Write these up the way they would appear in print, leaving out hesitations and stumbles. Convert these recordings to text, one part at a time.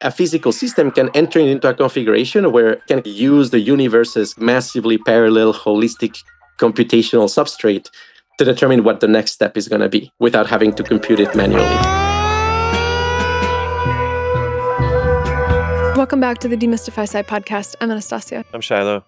a physical system can enter into a configuration where it can use the universe's massively parallel, holistic computational substrate to determine what the next step is going to be without having to compute it manually. Welcome back to the DemystifySci podcast. I'm Anastasia. I'm Shiloh.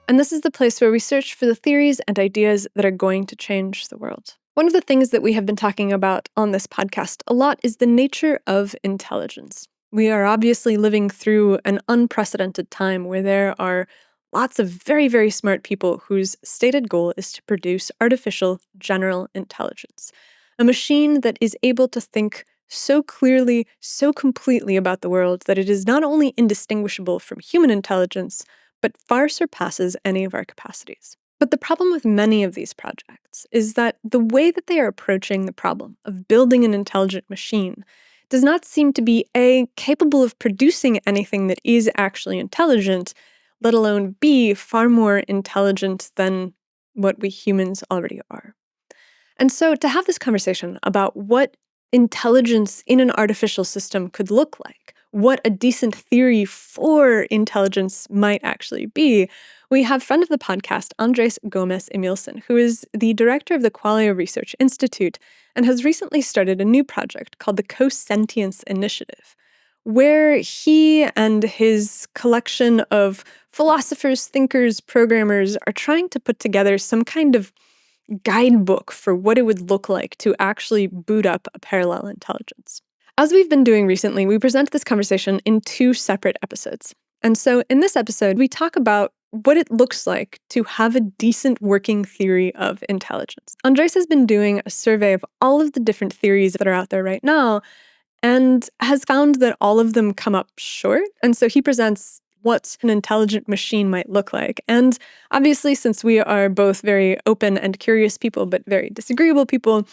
And this is the place where we search for the theories and ideas that are going to change the world. One of the things that we have been talking about on this podcast a lot is the nature of intelligence. We are obviously living through an unprecedented time where there are lots of very, very smart people whose stated goal is to produce artificial general intelligence, a machine that is able to think so clearly, so completely about the world that it is not only indistinguishable from human intelligence, but far surpasses any of our capacities. But the problem with many of these projects is that the way that they are approaching the problem of building an intelligent machine does not seem to be A, capable of producing anything that is actually intelligent, let alone B, far more intelligent than what we humans already are. And so to have this conversation about what intelligence in an artificial system could look like, what a decent theory for intelligence might actually be, we have friend of the podcast, Andrés Gomez Emilsson, who is the director of the Qualia Research Institute and has recently started a new project called the Co-sentience Initiative, where he and his collection of philosophers, thinkers, programmers are trying to put together some kind of guidebook for what it would look like to actually boot up a parallel intelligence. As we've been doing recently, we present this conversation in 2 separate episodes. And so in this episode, we talk about what it looks like to have a decent working theory of intelligence. Andrés has been doing a survey of all of the different theories that are out there right now and has found that all of them come up short. And so he presents what an intelligent machine might look like. And obviously, since we are both very open and curious people, but very disagreeable people,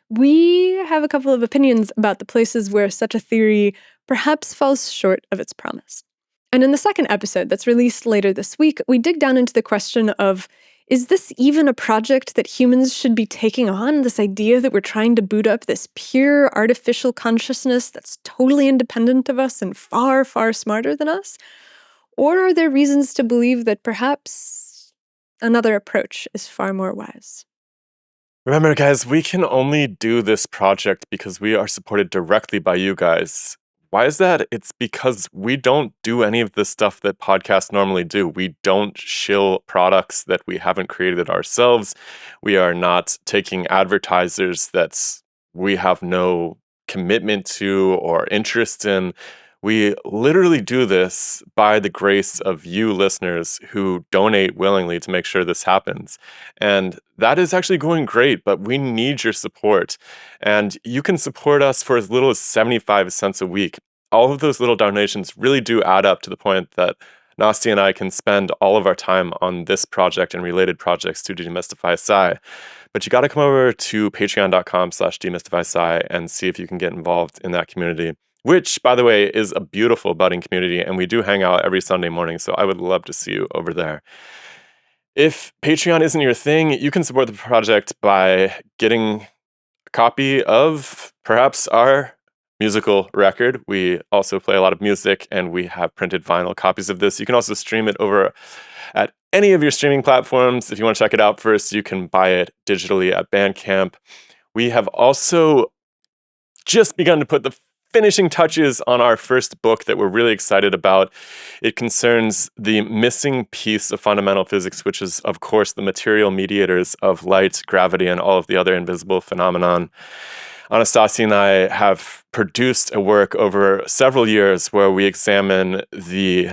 we have a couple of opinions about the places where such a theory perhaps falls short of its promise. And in the second episode that's released later this week, we dig down into the question of, is this even a project that humans should be taking on? This idea that we're trying to boot up this pure artificial consciousness that's totally independent of us and far, far smarter than us? Or are there reasons to believe that perhaps another approach is far more wise? Remember, guys, we can only do this project because we are supported directly by you guys. Why is that? It's because we don't do any of the stuff that podcasts normally do. We don't shill products that we haven't created ourselves. We are not taking advertisers that we have no commitment to or interest in. We literally do this by the grace of you listeners who donate willingly to make sure this happens. And that is actually going great, but we need your support. And you can support us for as little as 75 cents a week. All of those little donations really do add up to the point that Nasti and I can spend all of our time on this project and related projects to DemystifySci. But you got to come over to patreon.com/DemystifySci and see if you can get involved in that community, which, by the way, is a beautiful budding community, and we do hang out every Sunday morning, so I would love to see you over there. If Patreon isn't your thing, you can support the project by getting a copy of perhaps our musical record. We also play a lot of music, and we have printed vinyl copies of this. You can also stream it over at any of your streaming platforms. If you want to check it out first, you can buy it digitally at Bandcamp. We have also just begun to put the finishing touches on our first book that we're really excited about. It concerns the missing piece of fundamental physics, which is, of course, the material mediators of light, gravity, and all of the other invisible phenomenon. Anastasia and I have produced a work over several years where we examine the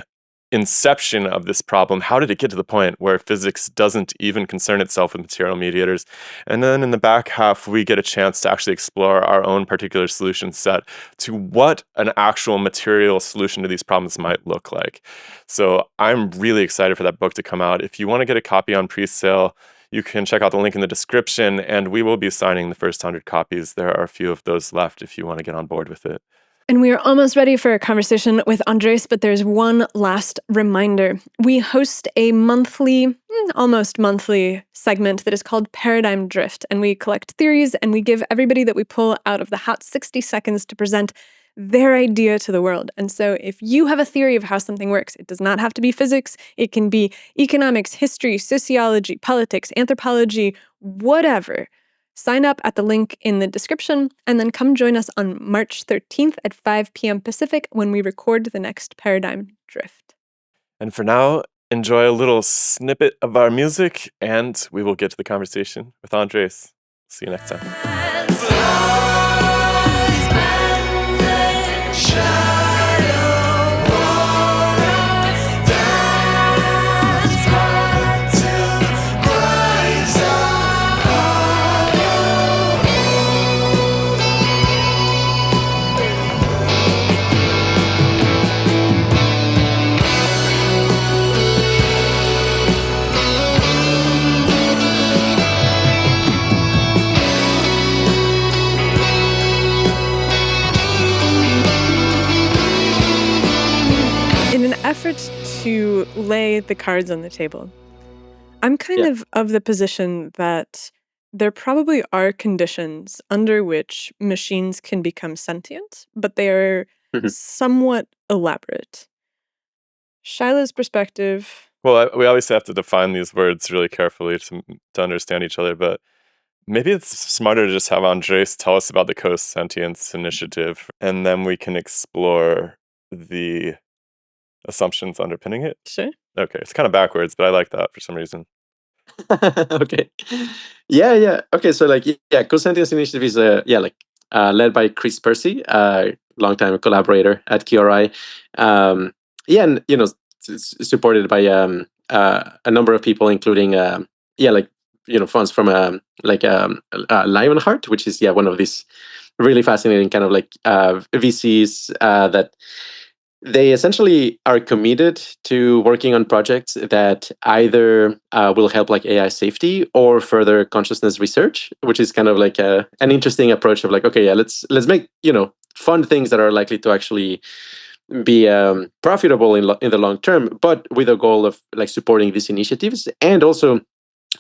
inception of this problem. How did it get to the point where physics doesn't even concern itself with material mediators? And then in the back half, we get a chance to actually explore our own particular solution set to what an actual material solution to these problems might look like. So I'm really excited for that book to come out. If you want to get a copy on pre-sale, you can check out the link in the description, and we will be signing the first 100 copies. There are a few of those left if you want to get on board with it. And we are almost ready for a conversation with Andrés, but there's one last reminder. We host a monthly, almost monthly segment that is called Paradigm Drift, and we collect theories and we give everybody that we pull out of the hat 60 seconds to present their idea to the world. And so if you have a theory of how something works, it does not have to be physics. It can be economics, history, sociology, politics, anthropology, whatever. Sign up at the link in the description and then come join us on March 13th at 5 p.m. Pacific when we record the next Paradigm Drift. And for now, enjoy a little snippet of our music, and we will get to the conversation with Andrés. See you next time. Effort to lay the cards on the table, I'm kind of the position that there probably are conditions under which machines can become sentient, but they are somewhat elaborate. Shiloh's perspective. Well, we always have to define these words really carefully to understand each other, but maybe it's smarter to just have Andrés tell us about the Co-sentience initiative, and then we can explore the assumptions underpinning it. Sure. Okay, it's kind of backwards, but I like that for some reason. Okay. Yeah. Okay, so Co-sentience initiative is led by Chris Percy, longtime collaborator at QRI. And supported by a number of people, including funds from Lionheart, which is one of these really fascinating kind of VCs that they essentially are committed to working on projects that either will help AI safety or further consciousness research, which is kind of an interesting approach of let's make fun things that are likely to actually be profitable in the long term, but with a goal of supporting these initiatives, and also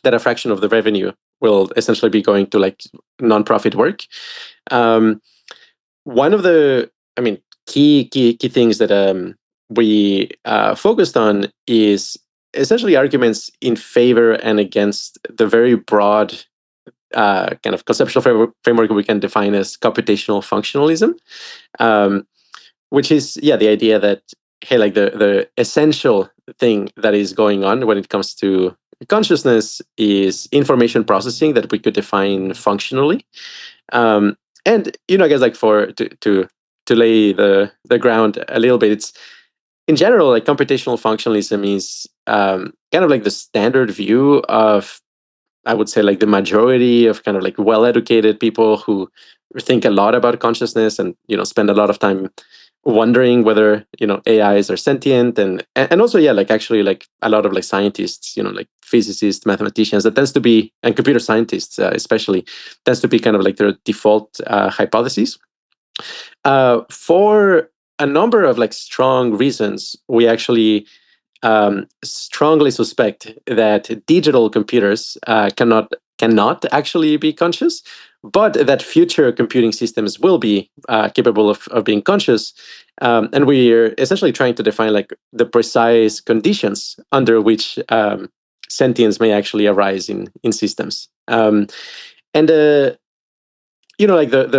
that a fraction of the revenue will essentially be going to nonprofit work. One of the key things that we focused on is essentially arguments in favor and against the very broad kind of conceptual framework we can define as computational functionalism, which is the idea that the essential thing that is going on when it comes to consciousness is information processing that we could define functionally. And I guess to lay the ground a little bit, it's in general computational functionalism is kind of the standard view of, I would say, the majority of kind of well-educated people who think a lot about consciousness and spend a lot of time wondering whether AIs are sentient, and also actually a lot of scientists, physicists, mathematicians, that tends to be, and computer scientists especially, tends to be kind of their default hypotheses. For a number of strong reasons, we actually strongly suspect that digital computers cannot actually be conscious, but that future computing systems will be capable of being conscious. And we're essentially trying to define the precise conditions under which sentience may actually arise in systems. And the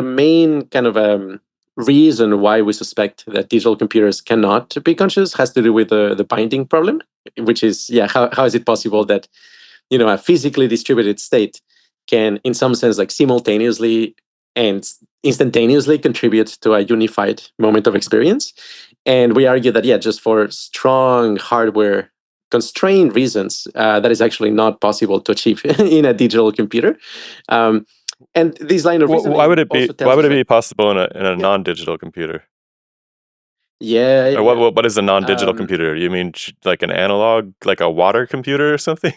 main kind of reason why we suspect that digital computers cannot be conscious has to do with the binding problem, which is how is it possible that a physically distributed state can, in some sense, simultaneously and instantaneously contribute to a unified moment of experience. And we argue that just for strong hardware constrained reasons, that is actually not possible to achieve in a digital computer. And this line of reasoning, why would it be possible in a non-digital computer? Or what is a non-digital computer? You mean an analog, a water computer or something?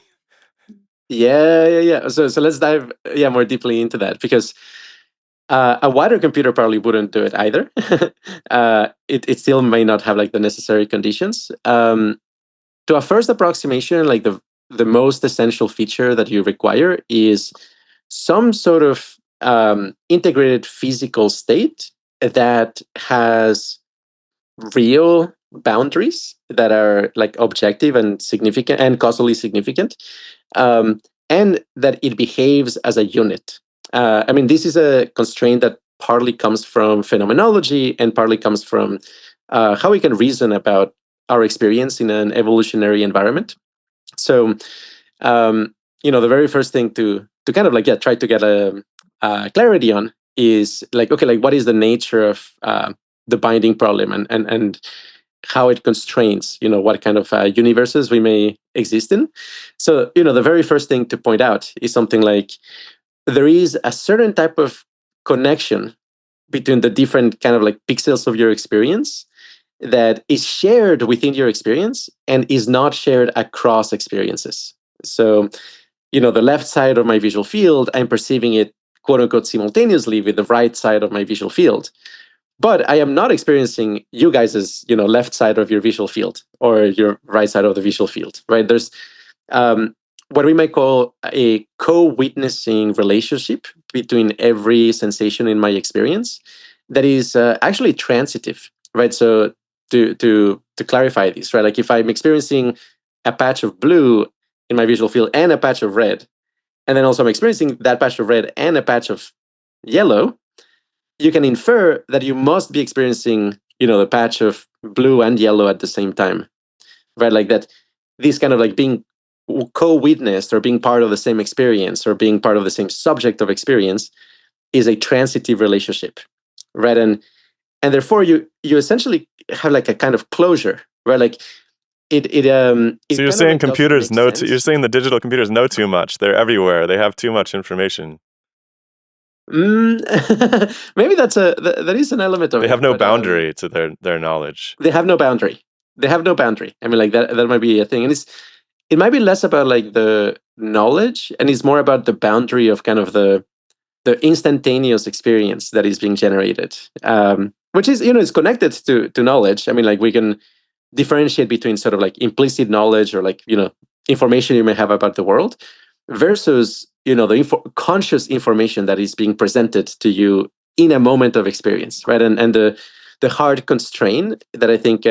Yeah. So let's dive more deeply into that, because a water computer probably wouldn't do it either. It still may not have the necessary conditions. To a first approximation, the most essential feature that you require is some sort of integrated physical state that has real boundaries that are like objective and significant and causally significant, and that it behaves as a unit. I mean, this is a constraint that partly comes from phenomenology and partly comes from how we can reason about our experience in an evolutionary environment. So, the very first thing to kind of like try to get a clarity on is like, okay, like what is the nature of the binding problem, and how it constrains, what kind of universes we may exist in. So, the very first thing to point out is something like there is a certain type of connection between the different kind of like pixels of your experience that is shared within your experience and is not shared across experiences. So, the left side of my visual field, I'm perceiving it quote unquote simultaneously with the right side of my visual field. But I am not experiencing you guys' left side of your visual field or your right side of the visual field, right? There's what we might call a co-witnessing relationship between every sensation in my experience that is actually transitive, right? So to clarify this, right? Like if I'm experiencing a patch of blue in my visual field and a patch of red, and then also I'm experiencing that patch of red and a patch of yellow, you can infer that you must be experiencing, the patch of blue and yellow at the same time, right? Like that, this kind of like being co-witnessed or being part of the same experience or being part of the same subject of experience is a transitive relationship, right? And therefore you essentially have like a kind of closure, right? Like so you're saying computers know you're saying the digital computers know too much. They're everywhere. They have too much information. Maybe that is an element of it. They have no boundary to their knowledge. They have no boundary. I mean, like that might be a thing, and it might be less about like the knowledge, and it's more about the boundary of kind of the instantaneous experience that is being generated, which is it's connected to knowledge. I mean, like we can differentiate between sort of like implicit knowledge or like information you may have about the world versus the conscious information that is being presented to you in a moment of experience, right? And the hard constraint that I think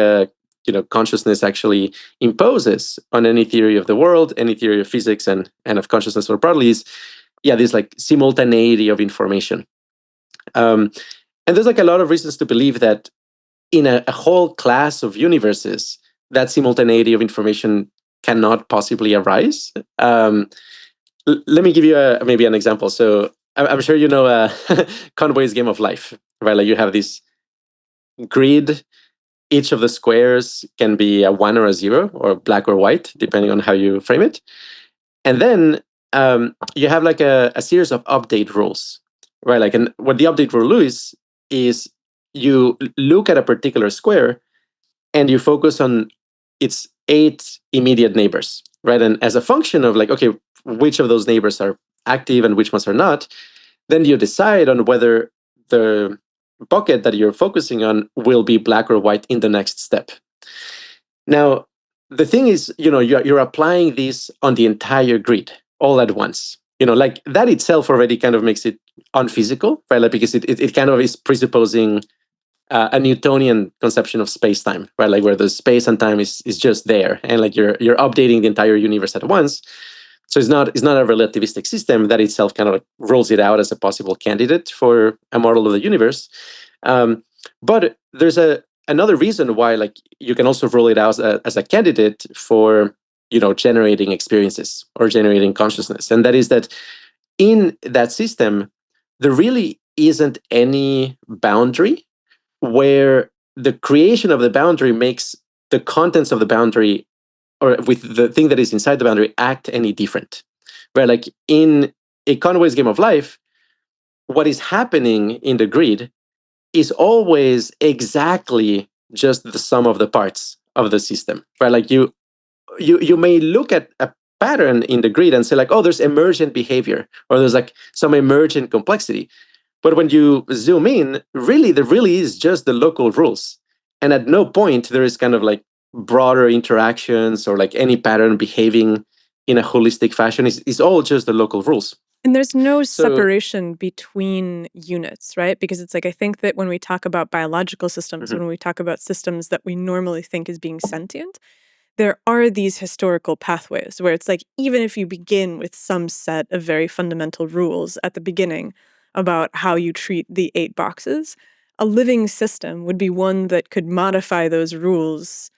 consciousness actually imposes on any theory of the world, any theory of physics, and of consciousness more broadly is this like simultaneity of information. And there's like a lot of reasons to believe that in a whole class of universes, that simultaneity of information cannot possibly arise. Let me give you maybe an example. So I'm sure you know Conway's Game of Life, right? Like you have this grid. Each of the squares can be a 1 or a 0 or black or white, depending on how you frame it. And then you have like a series of update rules, right? Like, and what the update rule is you look at a particular square and you focus on its 8 immediate neighbors, right? And as a function of like, okay, which of those neighbors are active and which ones are not, then you decide on whether the bucket that you're focusing on will be black or white in the next step. Now, the thing is, you're applying this on the entire grid all at once. Like that itself already kind of makes it unphysical, right? Like because it kind of is presupposing a Newtonian conception of space-time, right? Like where the space and time is just there, and like you're updating the entire universe at once. So it's not a relativistic system that itself kind of like rules it out as a possible candidate for a model of the universe. But there's another reason why like you can also rule it out as a candidate for generating experiences or generating consciousness, and that is that in that system there really isn't any boundary where the creation of the boundary makes the contents of the boundary or with the thing that is inside the boundary act any different. Right? Like in a Conway's Game of Life, what is happening in the grid is always exactly just the sum of the parts of the system. Right? Like you may look at a pattern in the grid and say like, oh, there's emergent behavior or there's like some emergent complexity. But when you zoom in, really, there really is just the local rules. And at no point there is kind of like broader interactions or like any pattern behaving in a holistic fashion is all just the local rules. And there's no So- separation between units, right? Because it's like, I think that when we talk about biological systems, when we talk about systems that we normally think as being sentient, there are these historical pathways where it's like, even if you begin with some set of very fundamental rules at the beginning about how you treat the 8 boxes, a living system would be one that could modify those rules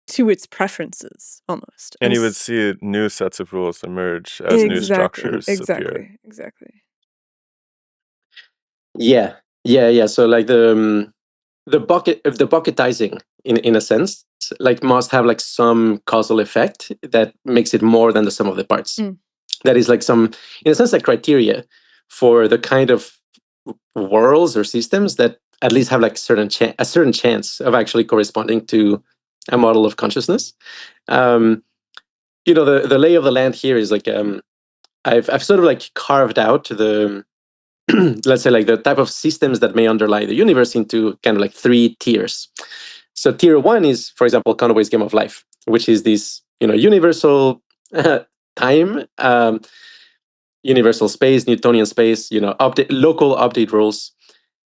to its preferences almost. And you would see new sets of rules emerge as new structures appear. Exactly. Yeah. So like the bucketizing in a sense, like must have like some causal effect that makes it more than the sum of the parts. That is like some, in a sense, like criteria for the kind of worlds or systems that at least have like a certain chance of actually corresponding to a model of consciousness. The lay of the land here is like I've sort of like carved out the let's say like the type of systems that may underlie the universe into kind of like 3 tiers. So tier 1 is, for example, Conway's game of life, which is this universal time, universal space, Newtonian space, local update rules.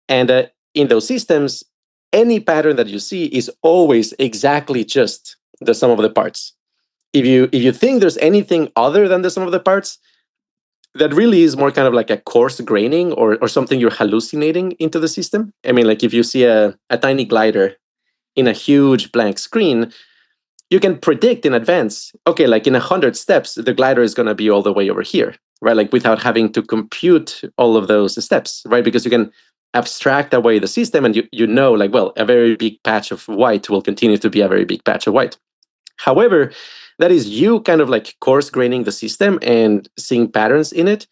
And in those systems, any pattern that you see is always exactly just the sum of the parts. If you think there's anything other than the sum of the parts, that really is more kind of like a coarse graining or something you're hallucinating into the system. I mean, like if you see a tiny glider in a huge blank screen, you can predict in advance, okay, like in 100 steps, the glider is going to be all the way over here, right? Like without having to compute all of those steps, right? Because you can abstract away the system and you know, like, well, a very big patch of white will continue to be a very big patch of white. However, that is you kind of like coarse graining the system and seeing patterns in it,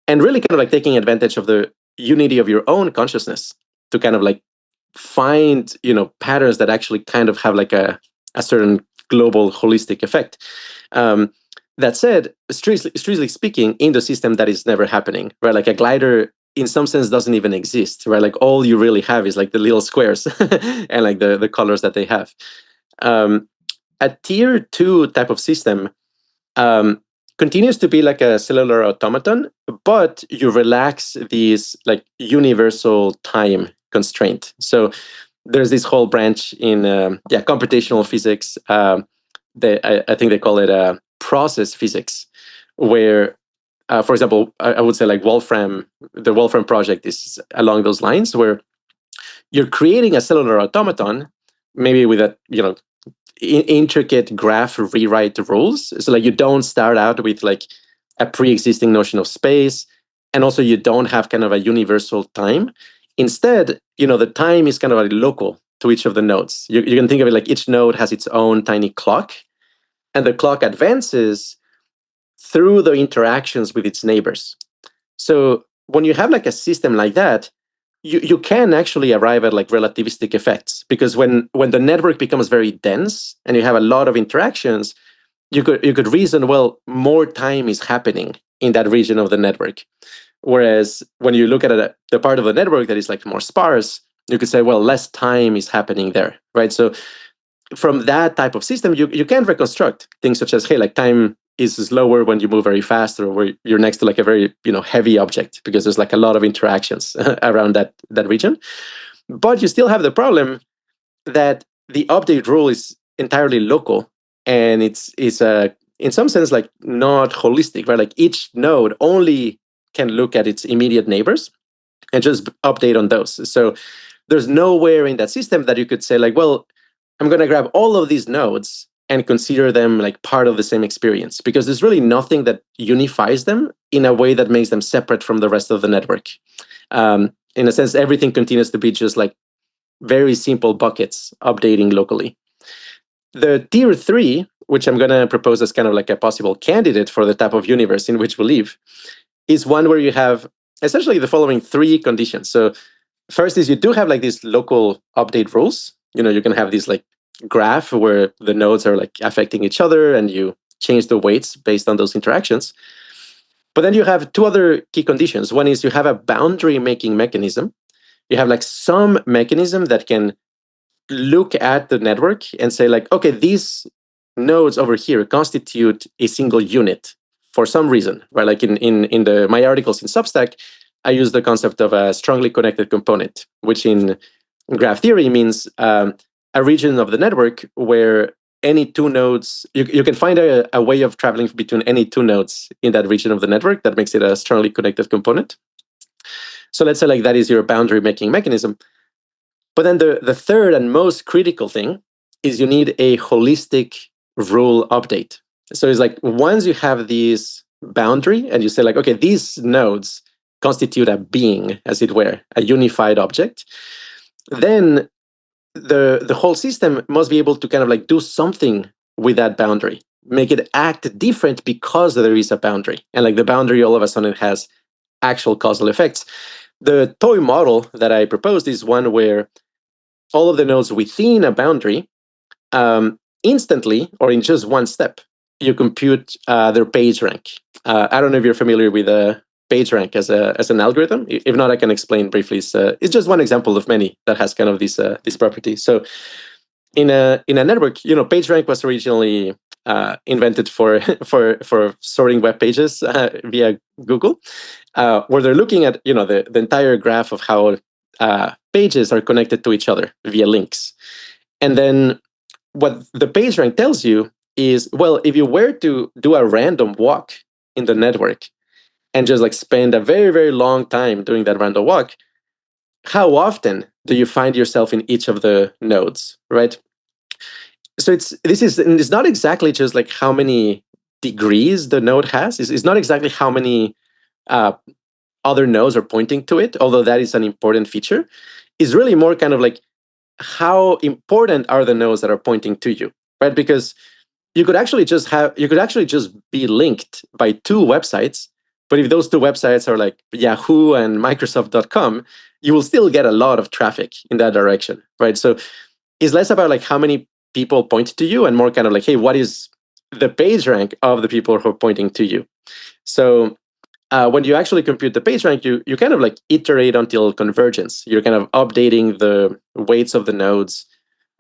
and really kind of like taking advantage of the unity of your own consciousness to kind of like find, patterns that actually kind of have like a certain global holistic effect. That said, strictly speaking, in the system that is never happening, right? Like a glider in some sense doesn't even exist, right? Like all you really have is like the little squares and like the colors that they have. A tier 2 type of system continues to be like a cellular automaton, but you relax these like universal time constraint. So there's this whole branch in computational physics. I think they call it process physics, where, for example, I would say like the Wolfram project is along those lines, where you're creating a cellular automaton, maybe with a intricate graph rewrite rules. So like you don't start out with like a pre-existing notion of space, and also you don't have kind of a universal time. Instead, the time is kind of like local to each of the nodes. You can think of it like each node has its own tiny clock, and the clock advances through the interactions with its neighbors. So when you have like a system like that, you can actually arrive at like relativistic effects, because when the network becomes very dense and you have a lot of interactions, you could reason, well, more time is happening in that region of the network. Whereas when you look at the part of the network that is like more sparse, you could say, well, less time is happening there, right? So from that type of system, you can reconstruct things such as, hey, like time is slower when you move very fast, or where you're next to like a very heavy object, because there's like a lot of interactions around that region. But you still have the problem that the update rule is entirely local, and it's in some sense like not holistic, right? Like each node only can look at its immediate neighbors and just update on those. So there's nowhere in that system that you could say like, well, I'm going to grab all of these nodes and consider them like part of the same experience, because there's really nothing that unifies them in a way that makes them separate from the rest of the network. In a sense, everything continues to be just like very simple buckets updating locally. The tier 3, which I'm going to propose as kind of like a possible candidate for the type of universe in which we live, is one where you have essentially the following 3 conditions. So first is you do have like these local update rules. You can have these like graph where the nodes are like affecting each other, and you change the weights based on those interactions. But then you have 2 other key conditions. One is you have a boundary making mechanism. You have like some mechanism that can look at the network and say like, okay, these nodes over here constitute a single unit for some reason, right? Like in my articles in Substack, I use the concept of a strongly connected component, which in graph theory means a region of the network where any two nodes, you can find a way of traveling between any two nodes in that region of the network that makes it a strongly connected component. So let's say like that is your boundary making mechanism. But then the third and most critical thing is you need a holistic rule update. So it's like once you have this boundary and you say like, okay, these nodes constitute a being, as it were, a unified object, then the whole system must be able to kind of like do something with that boundary, make it act different because there is a boundary. And like the boundary all of a sudden has actual causal effects. The toy model that I proposed is one where all of the nodes within a boundary instantly, or in just one step, you compute their PageRank. I don't know if you're familiar with PageRank as an algorithm. If not, I can explain briefly. It's just one example of many that has kind of this property. So in a network, PageRank was originally invented for for sorting web pages via Google, where they're looking at the entire graph of how pages are connected to each other via links. And then what the PageRank tells you is, well, if you were to do a random walk in the network and just like spend a very, very long time doing that random walk, how often do you find yourself in each of the nodes, right? So it's not exactly just like how many degrees the node has. It's not exactly how many other nodes are pointing to it, although that is an important feature. Is really more kind of like how important are the nodes that are pointing to you, right? Because you could actually just be linked by two websites, but if those two websites are like Yahoo and Microsoft.com, you will still get a lot of traffic in that direction, right? So it's less about like how many people point to you and more kind of like, hey, what is the page rank of the people who are pointing to you? So when you actually compute the PageRank, you kind of like iterate until convergence. You're kind of updating the weights of the nodes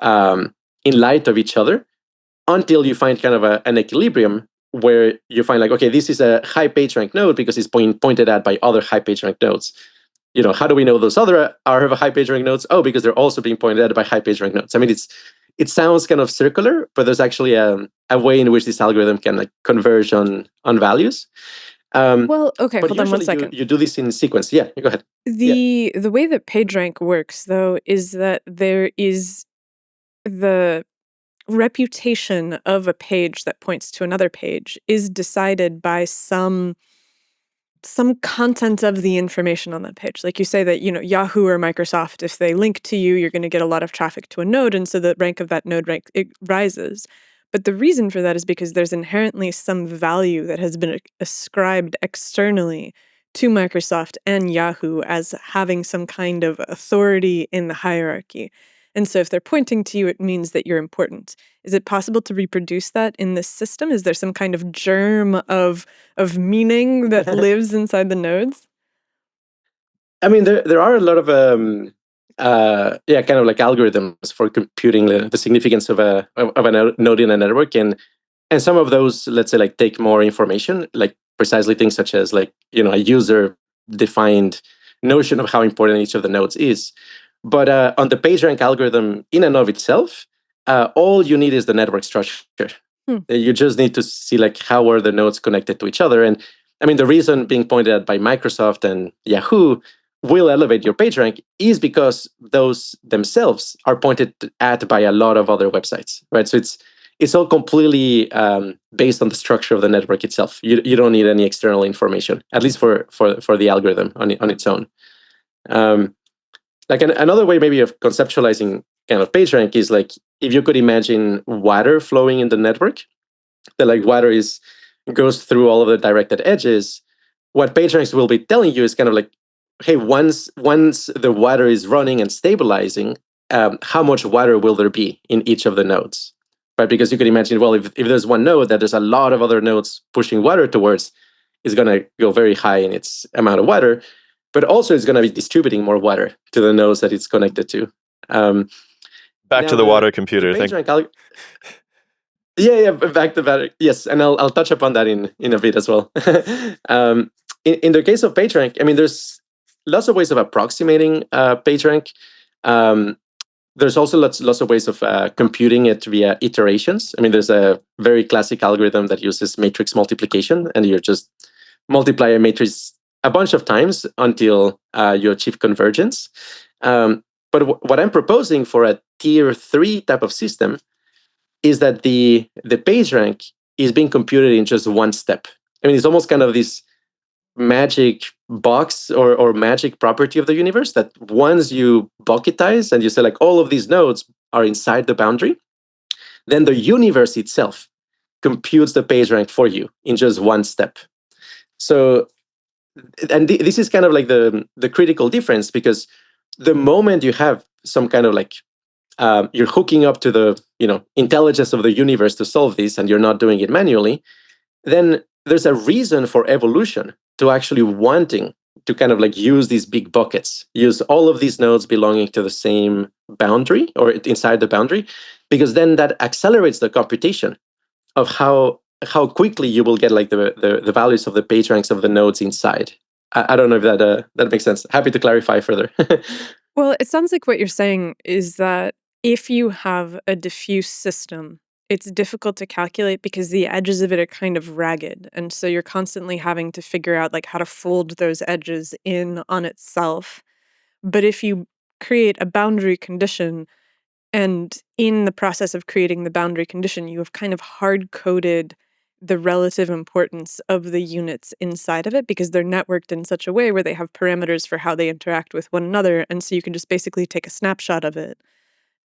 in light of each other until you find kind of an equilibrium where you find like, okay, this is a high PageRank node because it's pointed at by other high PageRank nodes. How do we know those other are high PageRank nodes? Oh, because they're also being pointed at by high PageRank nodes. I mean, it sounds kind of circular, but there's actually a way in which this algorithm can like converge on values. Well, okay, but hold on one usually second. you do this in sequence. Yeah, go ahead. The way that PageRank works, though, is that there is the reputation of a page that points to another page is decided by some content of the information on that page. Like you say that, Yahoo or Microsoft, if they link to you, you're going to get a lot of traffic to a node, and so the rank of that node it rises. But the reason for that is because there's inherently some value that has been ascribed externally to Microsoft and Yahoo as having some kind of authority in the hierarchy. And so if they're pointing to you, it means that you're important. Is it possible to reproduce that in this system? Is there some kind of germ of meaning that lives inside the nodes? I mean, there are a lot of kind of like algorithms for computing the significance of a node in a network, and some of those, let's say, like take more information, like precisely things such as like a user defined notion of how important each of the nodes is. But on the PageRank algorithm in and of itself, all you need is the network structure. You just need to see like how are the nodes connected to each other. And I mean, the reason being pointed at by Microsoft and Yahoo will elevate your PageRank is because those themselves are pointed at by a lot of other websites, right? So it's all completely based on the structure of the network itself. You don't need any external information, at least for the algorithm on its own. Like another way maybe of conceptualizing kind of PageRank is like if you could imagine water flowing in the network, that like water goes through all of the directed edges. What PageRanks will be telling you is kind of like, hey, once the water is running and stabilizing, how much water will there be in each of the nodes? Right? Because you could imagine, well, if there's one node that there's a lot of other nodes pushing water towards, it's going to go very high in its amount of water, but also it's going to be distributing more water to the nodes that it's connected to. Back to the water computer. Yeah, back to that. Yes, and I'll touch upon that in a bit as well. In the case of PageRank, I mean, there's lots of ways of approximating PageRank. Um, there's also lots of ways of computing it via iterations. I mean, there's a very classic algorithm that uses matrix multiplication, and you just multiply a matrix a bunch of times until you achieve convergence. But what I'm proposing for a tier 3 type of system is that the page rank is being computed in just one step. I mean, it's almost kind of this magic box or magic property of the universe that once you bucketize and you say like all of these nodes are inside the boundary, then the universe itself computes the page rank for you in just one step. So, and this is kind of like the critical difference, because the moment you have some kind of like you're hooking up to the intelligence of the universe to solve this, and you're not doing it manually, then there's a reason for evolution to actually wanting to kind of like use these big buckets, use all of these nodes belonging to the same boundary or inside the boundary, because then that accelerates the computation of how quickly you will get like the values of the page ranks of the nodes inside. I don't know if that makes sense. Happy to clarify further. Well, it sounds like what you're saying is that if you have a diffuse system, it's difficult to calculate because the edges of it are kind of ragged. And so you're constantly having to figure out like how to fold those edges in on itself. But if you create a boundary condition, and in the process of creating the boundary condition, you have kind of hard coded the relative importance of the units inside of it because they're networked in such a way where they have parameters for how they interact with one another. And so you can just basically take a snapshot of it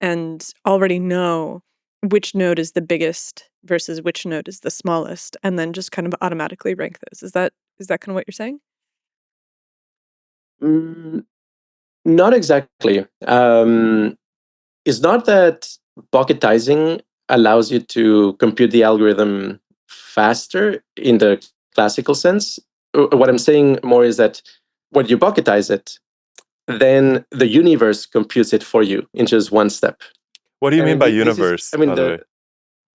and already know which node is the biggest versus which node is the smallest, and then just kind of automatically rank those. Is that kind of what you're saying? Mm, not exactly. It's not that bucketizing allows you to compute the algorithm faster in the classical sense. What I'm saying more is that when you bucketize it, then the universe computes it for you in just one step. What do you I mean mean, by this is, universe, I mean, by the way?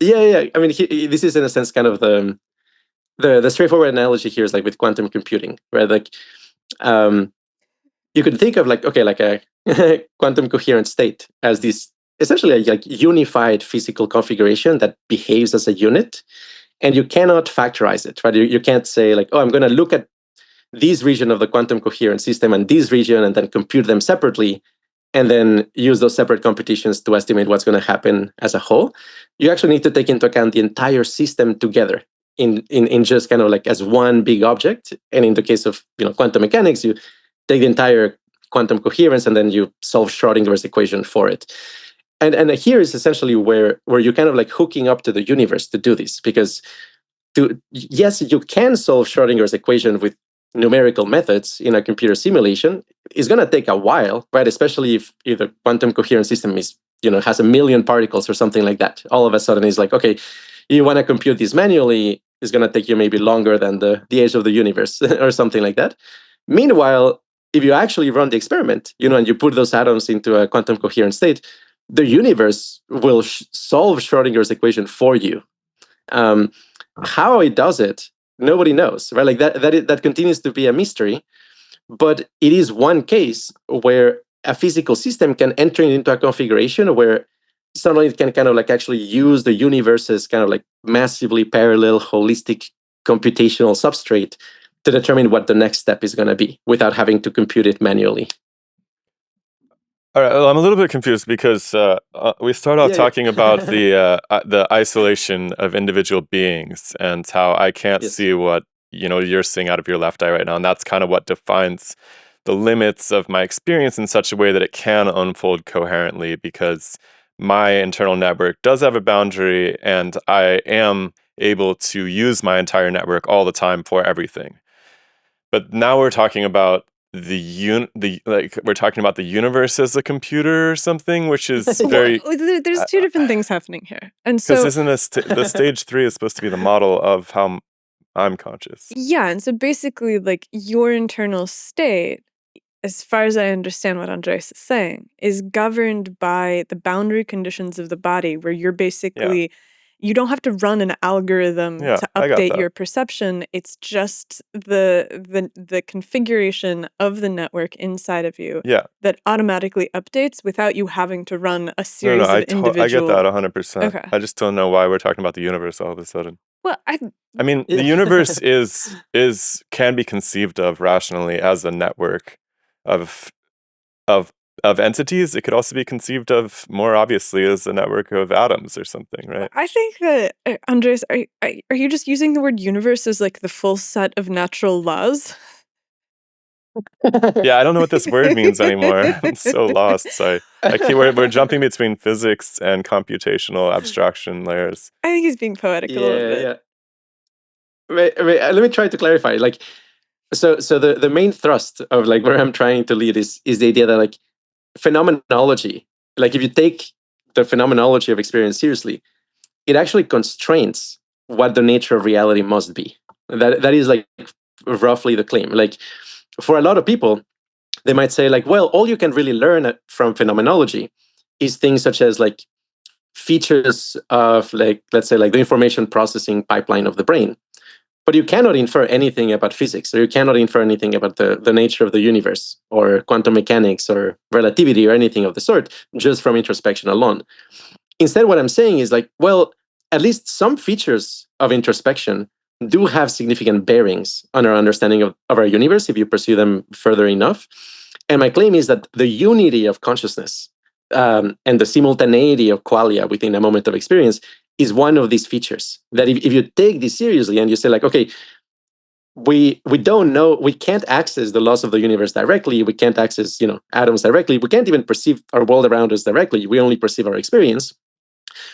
yeah. I mean, this is in a sense kind of the straightforward analogy here is like with quantum computing, right? Like, um, you could think of like, okay, like a quantum coherent state as this essentially a like unified physical configuration that behaves as a unit, and you cannot factorize it, right? You can't say like, oh, I'm going to look at this region of the quantum coherent system and this region and then compute them separately and then use those separate computations to estimate what's going to happen as a whole. You actually need to take into account the entire system together in just kind of like as one big object. And in the case of quantum mechanics, you take the entire quantum coherence and then you solve Schrodinger's equation for it. And here is essentially where you're kind of like hooking up to the universe to do this, because yes, you can solve Schrodinger's equation with numerical methods in a computer simulation. It's going to take a while, right? Especially if the quantum coherent system is has a million particles or something like that. All of a sudden, it's like, okay, you want to compute this manually, it's going to take you maybe longer than the age of the universe or something like that. Meanwhile, if you actually run the experiment, and you put those atoms into a quantum coherent state, the universe will solve Schrodinger's equation for you. Um, how it does it, nobody knows, right? Like that continues to be a mystery. But it is one case where a physical system can enter into a configuration where suddenly it can kind of like actually use the universe's kind of like massively parallel holistic computational substrate to determine what the next step is going to be without having to compute it manually. All right, well, I'm a little bit confused because we start off talking about the isolation of individual beings and how I can't Yes. see what you're seeing out of your left eye right now, and that's kind of what defines the limits of my experience in such a way that it can unfold coherently, because my internal network does have a boundary, and I am able to use my entire network all the time for everything. But now we're talking about we're talking about the universe as a computer or something, which is Well, very there's two different things happening here. And because so, isn't the stage 3 is supposed to be the model of how I'm conscious. yeah, and so basically, like your internal state, as far as I understand what Andres is saying, is governed by the boundary conditions of the body, where you're Yeah. basically you don't have to run an algorithm Yeah, to I got update that. your perception. It's just the configuration of the network inside of you Yeah. that automatically updates without you having to run a No, series of I get individual. that 100%. Okay. I just don't know why we're talking about the universe all of a sudden. Well, I mean, the universe can be conceived of rationally as a network of of entities. It could also be conceived of more obviously as a network of atoms or something, right? I think that Andres, are you just using the word universe as like the full set of natural laws? Yeah, I don't know what this word means anymore. I'm so lost. So we're jumping between physics and computational abstraction layers. I think he's being poetic a little Yeah, bit. yeah. Let me try to clarify. Like, so the main thrust of like where I'm trying to lead is the idea that like phenomenology, like if you take the phenomenology of experience seriously, it actually constrains what the nature of reality must be. That is like roughly the claim. Like for a lot of people, they might say like, well, all you can really learn from phenomenology is things such as like features of like, let's say like the information processing pipeline of the brain. But you cannot infer anything about physics, or you cannot infer anything about the nature of the universe, or quantum mechanics, or relativity, or anything of the sort, just from introspection alone. Instead, what I'm saying is like, well, at least some features of introspection do have significant bearings on our understanding of our universe if you pursue them further enough. And my claim is that the unity of consciousness and the simultaneity of qualia within a moment of experience is one of these features. That if you take this seriously and you say like, okay, we don't know, we can't access the laws of the universe directly, we can't access atoms directly, we can't even perceive our world around us directly, we only perceive our experience.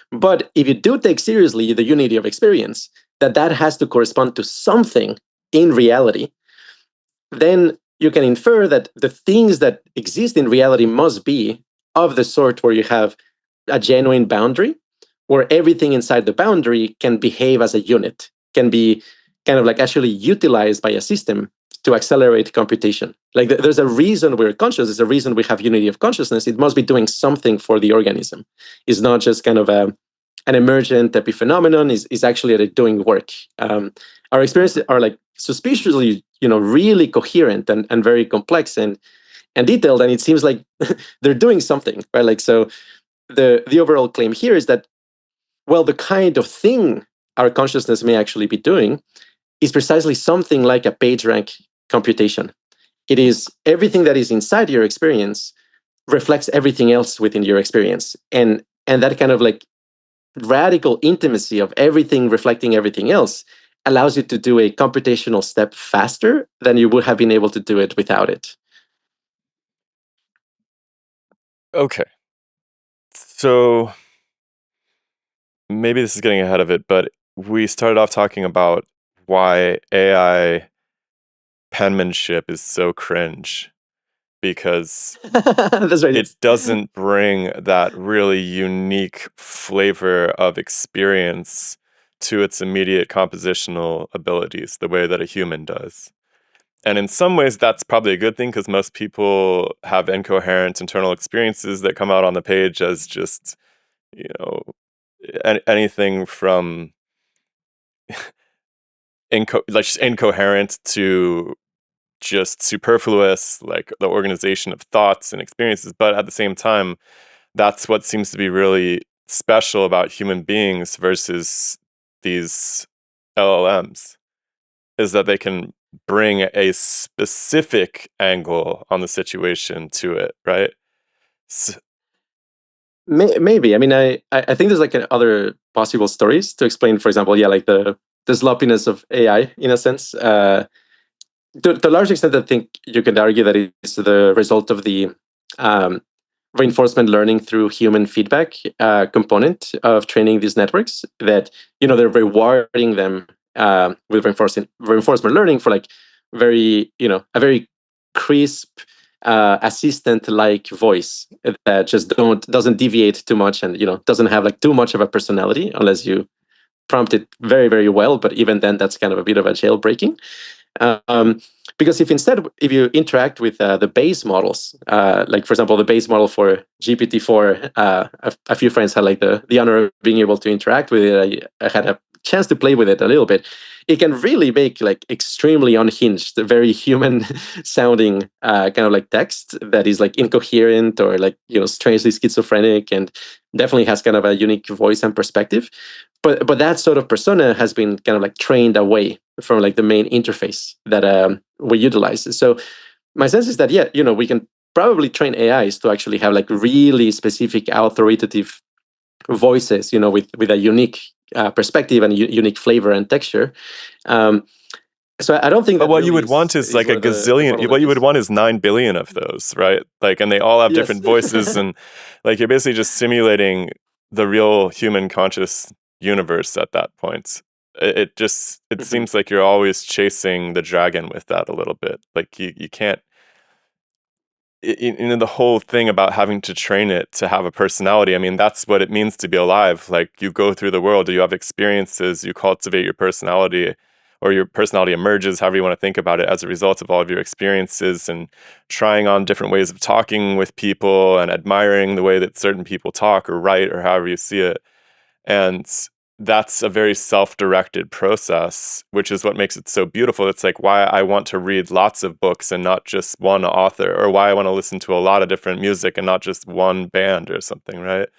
But if you do take seriously the unity of experience, that has to correspond to something in reality, then you can infer that the things that exist in reality must be of the sort where you have a genuine boundary, where everything inside the boundary can behave as a unit, can be kind of like actually utilized by a system to accelerate computation. Like there's a reason we're conscious, there's a reason we have unity of consciousness. It must be doing something for the organism. It's not just kind of an emergent epiphenomenon, is actually doing work. Our experiences are like suspiciously, really coherent and very complex and detailed, and it seems like they're doing something, right? Like, so the overall claim here is that, well, the kind of thing our consciousness may actually be doing is precisely something like a PageRank computation. It is everything that is inside your experience reflects everything else within your experience, and that kind of like radical intimacy of everything reflecting everything else allows you to do a computational step faster than you would have been able to do it without it. Okay. So maybe this is getting ahead of it, but we started off talking about why AI penmanship is so cringe, because That's right. it doesn't bring that really unique flavor of experience to its immediate compositional abilities the way that a human does. And in some ways, that's probably a good thing, because most people have incoherent internal experiences that come out on the page as just, you know, anything from just incoherent to just superfluous, like the organization of thoughts and experiences. But at the same time, that's what seems to be really special about human beings versus these LLMs, is that they can bring a specific angle on the situation to it, right? Maybe. I mean, I think there's like other possible stories to explain, for example, yeah, like the sloppiness of AI in a sense. To a large extent, I think you could argue that it's the result of the um, reinforcement learning through human feedback component of training these networks. That they're rewarding them with reinforcement learning for like a very crisp assistant-like voice that just doesn't deviate too much and doesn't have like too much of a personality unless you prompt it very, very well. But even then, that's kind of a bit of a jailbreaking. Because if you interact with the base models, like for example, the base model for GPT-4, a few friends had like the honor of being able to interact with it. I had a chance to play with it a little bit. It can really make like extremely unhinged, very human sounding kind of like text that is like incoherent or like, strangely schizophrenic, and definitely has kind of a unique voice and perspective. But that sort of persona has been kind of like trained away from like the main interface that we utilize. So my sense is that, we can probably train AIs to actually have like really specific authoritative voices, with a unique perspective and unique flavor and texture. So I don't think But that what you really would want is like a where the gazillion. What you would bottleneck is. want is 9 billion of those, right? Like, and they all have Yes. different voices, and like you're basically just simulating the real human conscious universe at that point. It seems like you're always chasing the dragon with that a little bit. Like you can't. The whole thing about having to train it to have a personality, I mean, that's what it means to be alive. Like, you go through the world, you have experiences, you cultivate your personality, or your personality emerges, however you want to think about it, as a result of all of your experiences and trying on different ways of talking with people and admiring the way that certain people talk or write or however you see it. And that's a very self-directed process, which is what makes it so beautiful. It's like why I want to read lots of books and not just one author, or why I want to listen to a lot of different music and not just one band or something, right?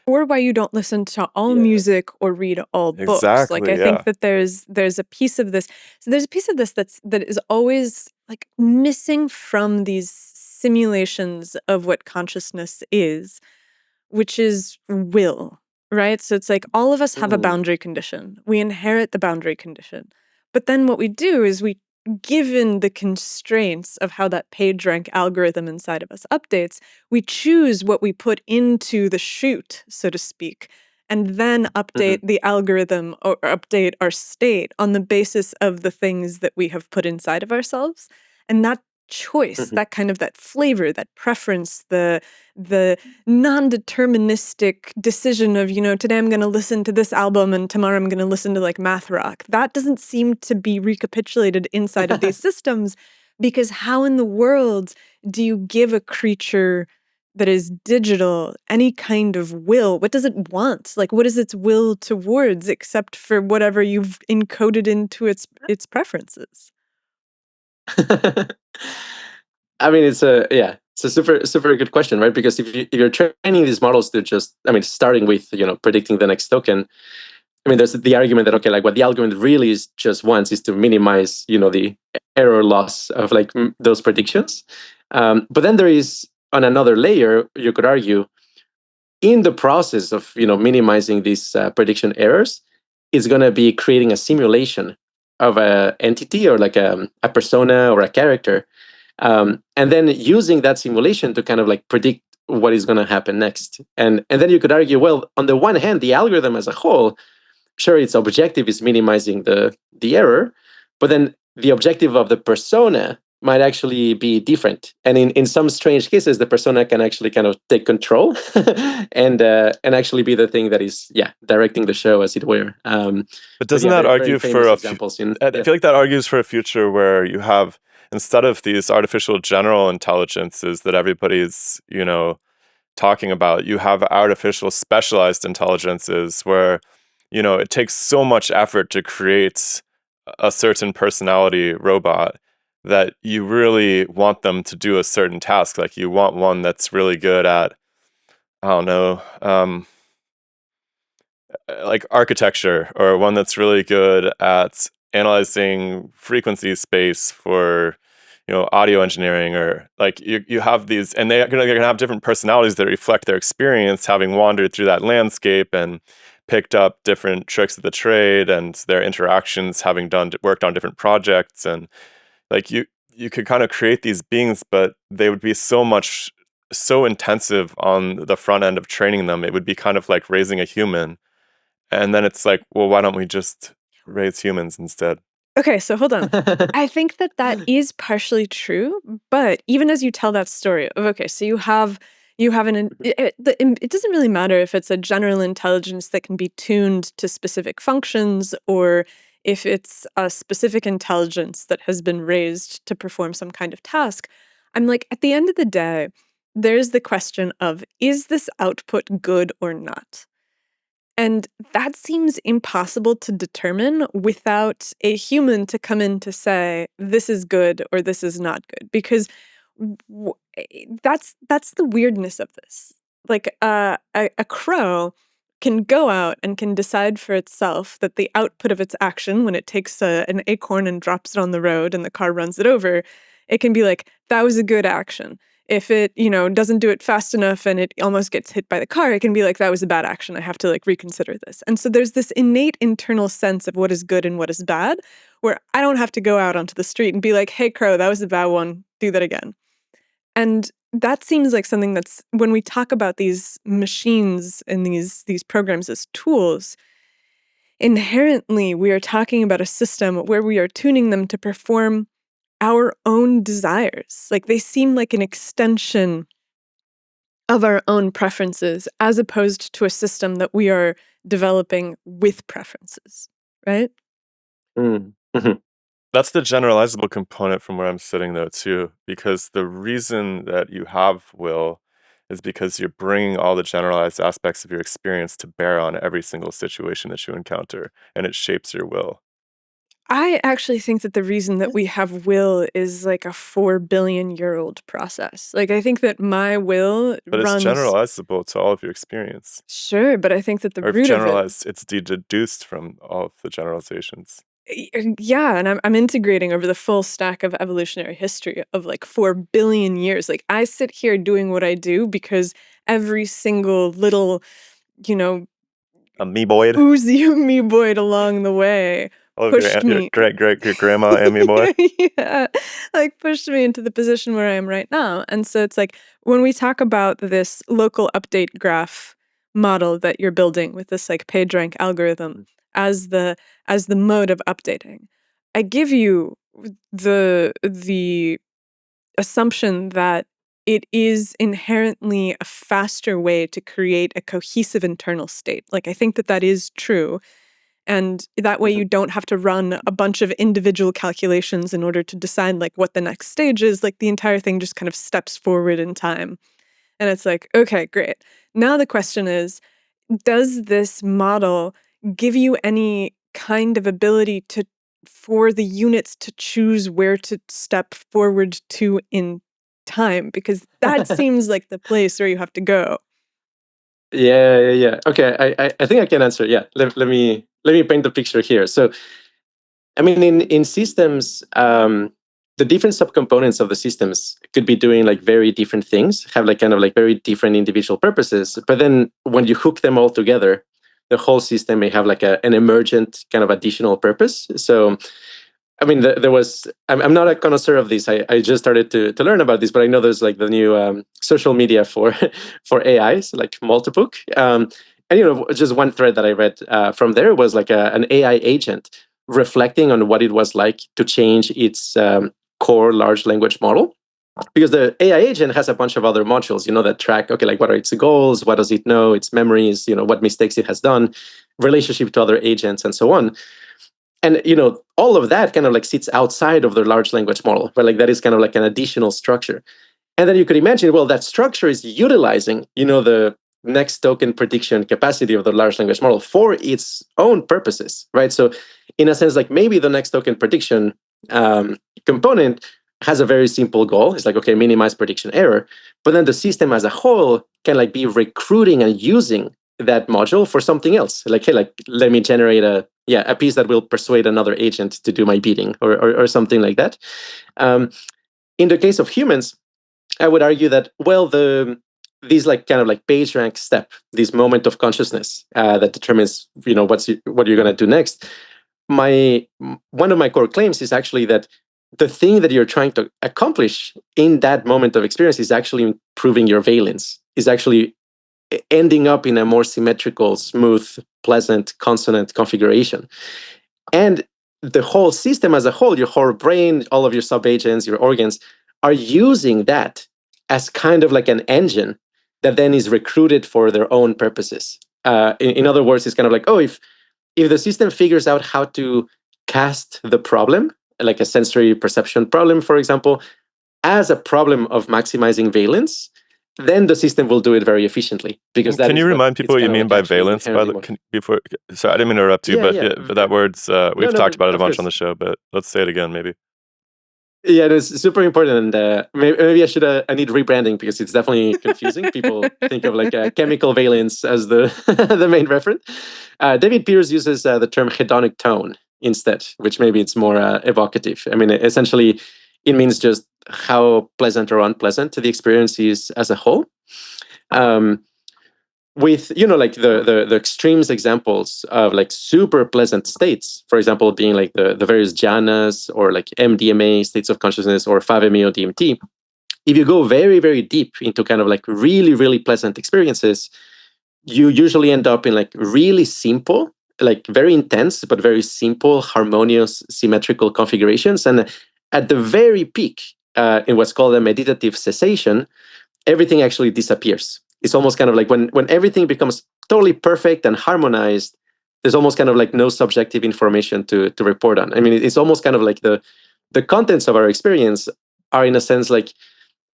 Or why you don't listen to all Yeah. music or read all books. Like, Exactly, I think yeah. that there's a piece of this. So there's a piece of this that is always like missing from these simulations of what consciousness is, which is will, right? So it's like all of us have a boundary condition. We inherit the boundary condition. But then what we do is given the constraints of how that PageRank algorithm inside of us updates, we choose what we put into the chute, so to speak, and then update the algorithm or update our state on the basis of the things that we have put inside of ourselves. And that choice, that flavor, that preference, the non-deterministic decision of, today I'm going to listen to this album and tomorrow I'm going to listen to like math rock. That doesn't seem to be recapitulated inside of these systems, because how in the world do you give a creature that is digital any kind of will? What does it want? Like, what is its will towards except for whatever you've encoded into its preferences? I mean, it's a super good question, right? Because if you're training these models to just, I mean, starting with predicting the next token, I mean, there's the argument that, okay, like what the algorithm really is just wants is to minimize the error loss of like those predictions. But then there is, on another layer, you could argue, in the process of minimizing these prediction errors, it's going to be creating a simulation of a entity or like a persona or a character, and then using that simulation to kind of like predict what is going to happen next. And then you could argue, well, on the one hand, the algorithm as a whole, sure, its objective is minimizing the error, but then the objective of the persona might actually be different. And in some strange cases, the persona can actually kind of take control and actually be the thing that is directing the show, as it were. But doesn't that very, very argue famous for examples in I feel like that argues for a future where you have, instead of these artificial general intelligences that everybody's, talking about, you have artificial specialized intelligences where, it takes so much effort to create a certain personality robot that you really want them to do a certain task. Like, you want one that's really good at, I don't know, like architecture, or one that's really good at analyzing frequency space for audio engineering, or like you have these, and they're gonna have different personalities that reflect their experience having wandered through that landscape and picked up different tricks of the trade, and their interactions having worked on different projects. And like you could kind of create these beings, but they would be so intensive on the front end of training them. It would be kind of like raising a human. And then it's like, well, why don't we just raise humans instead? Okay, so hold on. I think that is partially true, but even as you tell that story of, okay, so you have it doesn't really matter if it's a general intelligence that can be tuned to specific functions, or if it's a specific intelligence that has been raised to perform some kind of task, I'm like, at the end of the day, there's the question of, is this output good or not? And that seems impossible to determine without a human to come in to say, this is good or this is not good. Because that's the weirdness of this. Like a crow can go out and can decide for itself that the output of its action, when it takes an acorn and drops it on the road and the car runs it over, it can be like, that was a good action. If it, doesn't do it fast enough and it almost gets hit by the car, it can be like, that was a bad action. I have to reconsider this. And so there's this innate internal sense of what is good and what is bad, where I don't have to go out onto the street and be like, hey, crow, that was a bad one. Do that again. And that seems like something that's, when we talk about these machines and these programs as tools, inherently we are talking about a system where we are tuning them to perform our own desires. Like they seem like an extension of our own preferences as opposed to a system that we are developing with preferences, right? Mm-hmm. That's the generalizable component from where I'm sitting, though, too, because the reason that you have will is because you're bringing all the generalized aspects of your experience to bear on every single situation that you encounter, and it shapes your will. I actually think that the reason that we have will is like a 4 billion-year-old process. Like, I think that my will But it's runs. generalizable to all of your experience. Sure, but I think that the Or if root of it. generalized, it's deduced from all of the generalizations. Yeah, and I'm integrating over the full stack of evolutionary history of like 4 billion years. Like, I sit here doing what I do because every single little, you know, Amoeboid. oozy amoeboid along the way Oh, pushed your me. grandma amoeboid. Yeah, like pushed me into the position where I am right now. And so it's like when we talk about this local update graph model that you're building with this like PageRank algorithm as the mode of updating, I give you the assumption that it is inherently a faster way to create a cohesive internal state. Like I think that that is true. And that way you don't have to run a bunch of individual calculations in order to decide like what the next stage is. Like the entire thing just kind of steps forward in time. And it's like, okay, great. Now the question is, does this model give you any kind of ability to for the units to choose where to step forward to in time? Because that seems like the place where you have to go. Yeah. Okay, I think I can answer. Yeah, let me paint the picture here. So, I mean, in systems, the different subcomponents of the systems could be doing like very different things, have like kind of like very different individual purposes. But then when you hook them all together, the whole system may have like an emergent kind of additional purpose. So I mean, there was. I'm not a connoisseur of this. I just started to learn about this, but I know there's like the new social media for for AIs, like Multibook. And just one thread that I read from there was like an AI agent reflecting on what it was like to change its core large language model, because the AI agent has a bunch of other modules, that track, okay, like what are its goals, what does it know, its memories, what mistakes it has done, relationship to other agents, and so on. And all of that kind of like sits outside of the large language model, but like that is kind of like an additional structure. And then you could imagine, well, that structure is utilizing the next token prediction capacity of the large language model for its own purposes, right? So in a sense, like maybe the next token prediction component has a very simple goal. It's like, okay, minimize prediction error. But then the system as a whole can like be recruiting and using that module for something else. Like, hey, like let me generate a piece that will persuade another agent to do my bidding, or something like that. In the case of humans, I would argue that, well, these like kind of like PageRank step, this moment of consciousness that determines what you're going to do next. One of my core claims is actually that the thing that you're trying to accomplish in that moment of experience is actually improving your valence, is actually ending up in a more symmetrical, smooth, pleasant, consonant configuration. And the whole system as a whole, your whole brain, all of your subagents, your organs, are using that as kind of like an engine that then is recruited for their own purposes. In other words, it's kind of like, oh, if the system figures out how to cast the problem, like a sensory perception problem, for example, as a problem of maximizing valence, then the system will do it very efficiently, because that Can you is remind people what you mean by valence? Before, sorry, I didn't interrupt you, but that word's we've talked about it a bunch on the show, but let's say it again, maybe. Yeah, it's super important, and maybe I need rebranding, because it's definitely confusing. People think of like chemical valence as the the main reference. David Pearce uses the term hedonic tone instead, which maybe it's more evocative. I mean, essentially, it means just how pleasant or unpleasant the experience is as a whole. With like the extremes examples of like super pleasant states, for example, being like the various jhanas, or like MDMA states of consciousness, or 5-MeO DMT. If you go very, very deep into kind of like really, really pleasant experiences, you usually end up in like really simple, like very intense but very simple, harmonious, symmetrical configurations. And at the very peak, in what's called a meditative cessation, everything actually disappears. It's almost kind of like when everything becomes totally perfect and harmonized, there's almost kind of like no subjective information to report on. I mean, it's almost kind of like the contents of our experience are, in a sense, like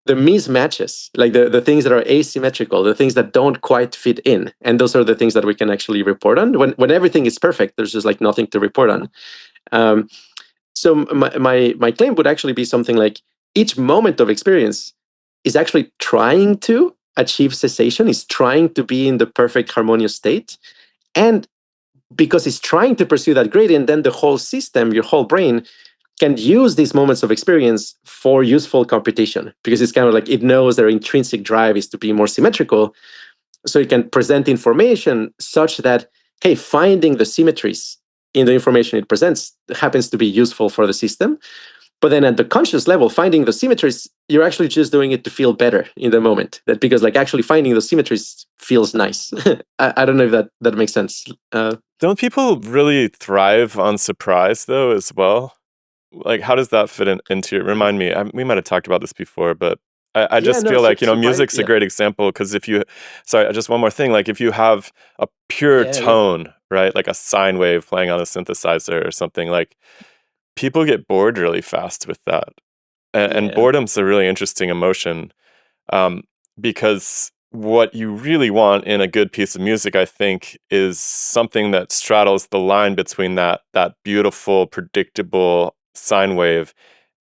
the mismatches, like the things that are asymmetrical, the things that don't quite fit in. And those are the things that we can actually report on. When everything is perfect, there's just like nothing to report on. So my claim would actually be something like, each moment of experience is actually trying to achieve cessation, is trying to be in the perfect harmonious state. And because it's trying to pursue that gradient, then the whole system, your whole brain, can use these moments of experience for useful computation, because it's kind of like it knows their intrinsic drive is to be more symmetrical. So it can present information such that, hey, finding the symmetries in the information it presents happens to be useful for the system. But then at the conscious level, finding the symmetries, you're actually just doing it to feel better in the moment. That because like actually finding the symmetries feels nice. I don't know if that makes sense. Don't people really thrive on surprise though as well? Like, how does that fit into it? Remind me. We might have talked about this before, but I just feel like, music's a great example, because just one more thing. Like, if you have a pure tone, right, like a sine wave playing on a synthesizer or something, like, people get bored really fast with that. And boredom's a really interesting emotion, because what you really want in a good piece of music, I think, is something that straddles the line between that beautiful, predictable sine wave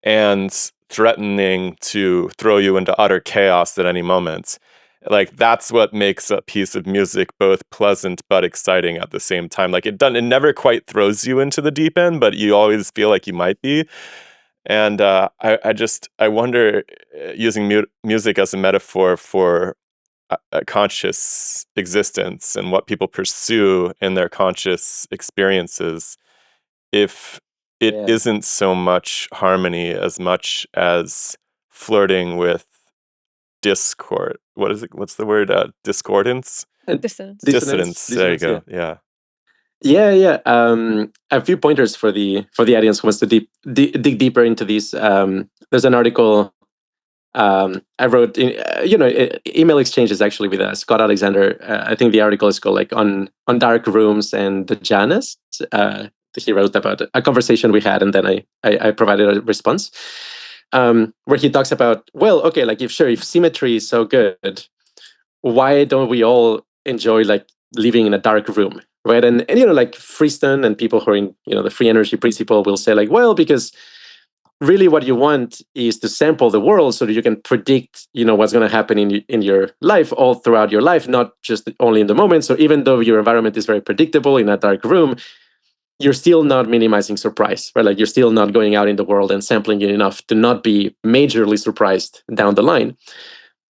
and threatening to throw you into utter chaos at any moment. Like, that's what makes a piece of music both pleasant but exciting at the same time. Like, it never quite throws you into the deep end, but you always feel like you might be. And I wonder, using music as a metaphor for a conscious existence and what people pursue in their conscious experiences, if it isn't so much harmony as much as flirting with discord. What is it? What's the word? Discordance? Dissonance. There you go. Yeah. Yeah. A few pointers for the audience who wants to dig deeper into these. There's an article I wrote in, email exchanges actually with Scott Alexander. I think the article is called like on dark rooms and the jhanas. He wrote about a conversation we had, and then I provided a response, where he talks about, well, okay, like if symmetry is so good, why don't we all enjoy like living in a dark room, right? And like Freeston and people who are in the free energy principle will say like, well, because really what you want is to sample the world so that you can predict what's going to happen in your life all throughout your life, not just only in the moment. So even though your environment is very predictable in a dark room, you're still not minimizing surprise, right? Like you're still not going out in the world and sampling it enough to not be majorly surprised down the line.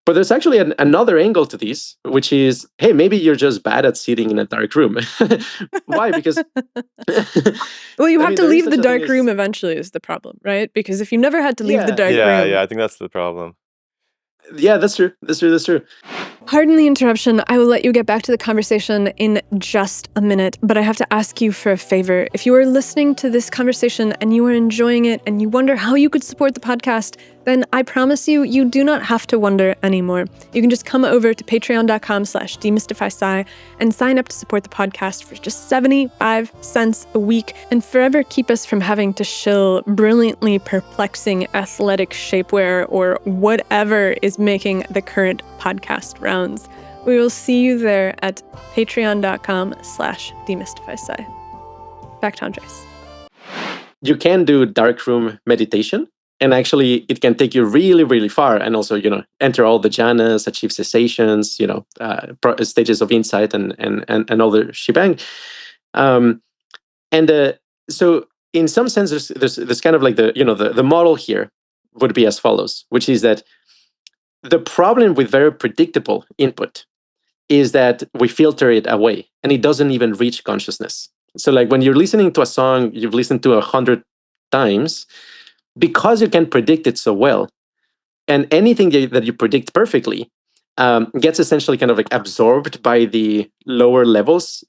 But there's actually another angle to this, which is, hey, maybe you're just bad at sitting in a dark room. Why? Because well, you have to leave the dark room eventually is the problem, right? Because if you never had to leave the dark room... Yeah, I think that's the problem. Yeah, that's true. Pardon the interruption. I will let you get back to the conversation in just a minute, but I have to ask you for a favor. If you are listening to this conversation and you are enjoying it and you wonder how you could support the podcast, then I promise you, you do not have to wonder anymore. You can just come over to patreon.com/DemystifySci and sign up to support the podcast for just 75 cents a week and forever keep us from having to shill brilliantly perplexing athletic shapewear or whatever is making the current podcast rounds. We will see you there at patreon.com/DemystifySci. Back to Andrés. You can do darkroom meditation. And actually, it can take you really, really far. And also, enter all the jhanas, achieve cessations, stages of insight and all the shebang. So in some sense, there's kind of like the model here would be as follows, which is that the problem with very predictable input is that we filter it away and it doesn't even reach consciousness. So like when you're listening to a song you've listened to 100 times, because you can predict it so well, and anything that you predict perfectly gets essentially kind of like absorbed by the lower layers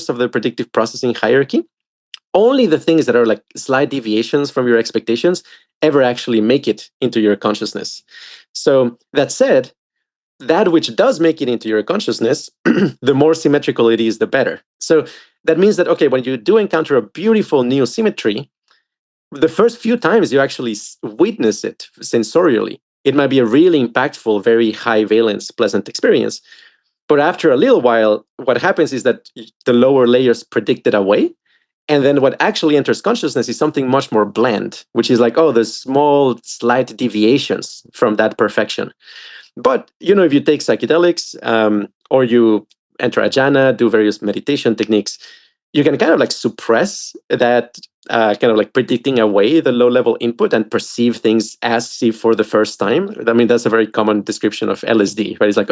of the predictive processing hierarchy. Only the things that are like slight deviations from your expectations ever actually make it into your consciousness. So that said, that which does make it into your consciousness, the more symmetrical it is, the better. So that means that, okay, when you do encounter a beautiful new symmetry, the first few times you actually witness it sensorially, it might be a really impactful, very high valence, pleasant experience. But after a little while, what happens is that the lower layers predict it away. And then what actually enters consciousness is something much more bland, which is like, oh, there's small, slight deviations from that perfection. But, if you take psychedelics or you enter a jhana, do various meditation techniques, you can kind of like suppress that kind of like predicting away the low-level input and perceive things as if for the first time. I mean, that's a very common description of LSD, right? It's like,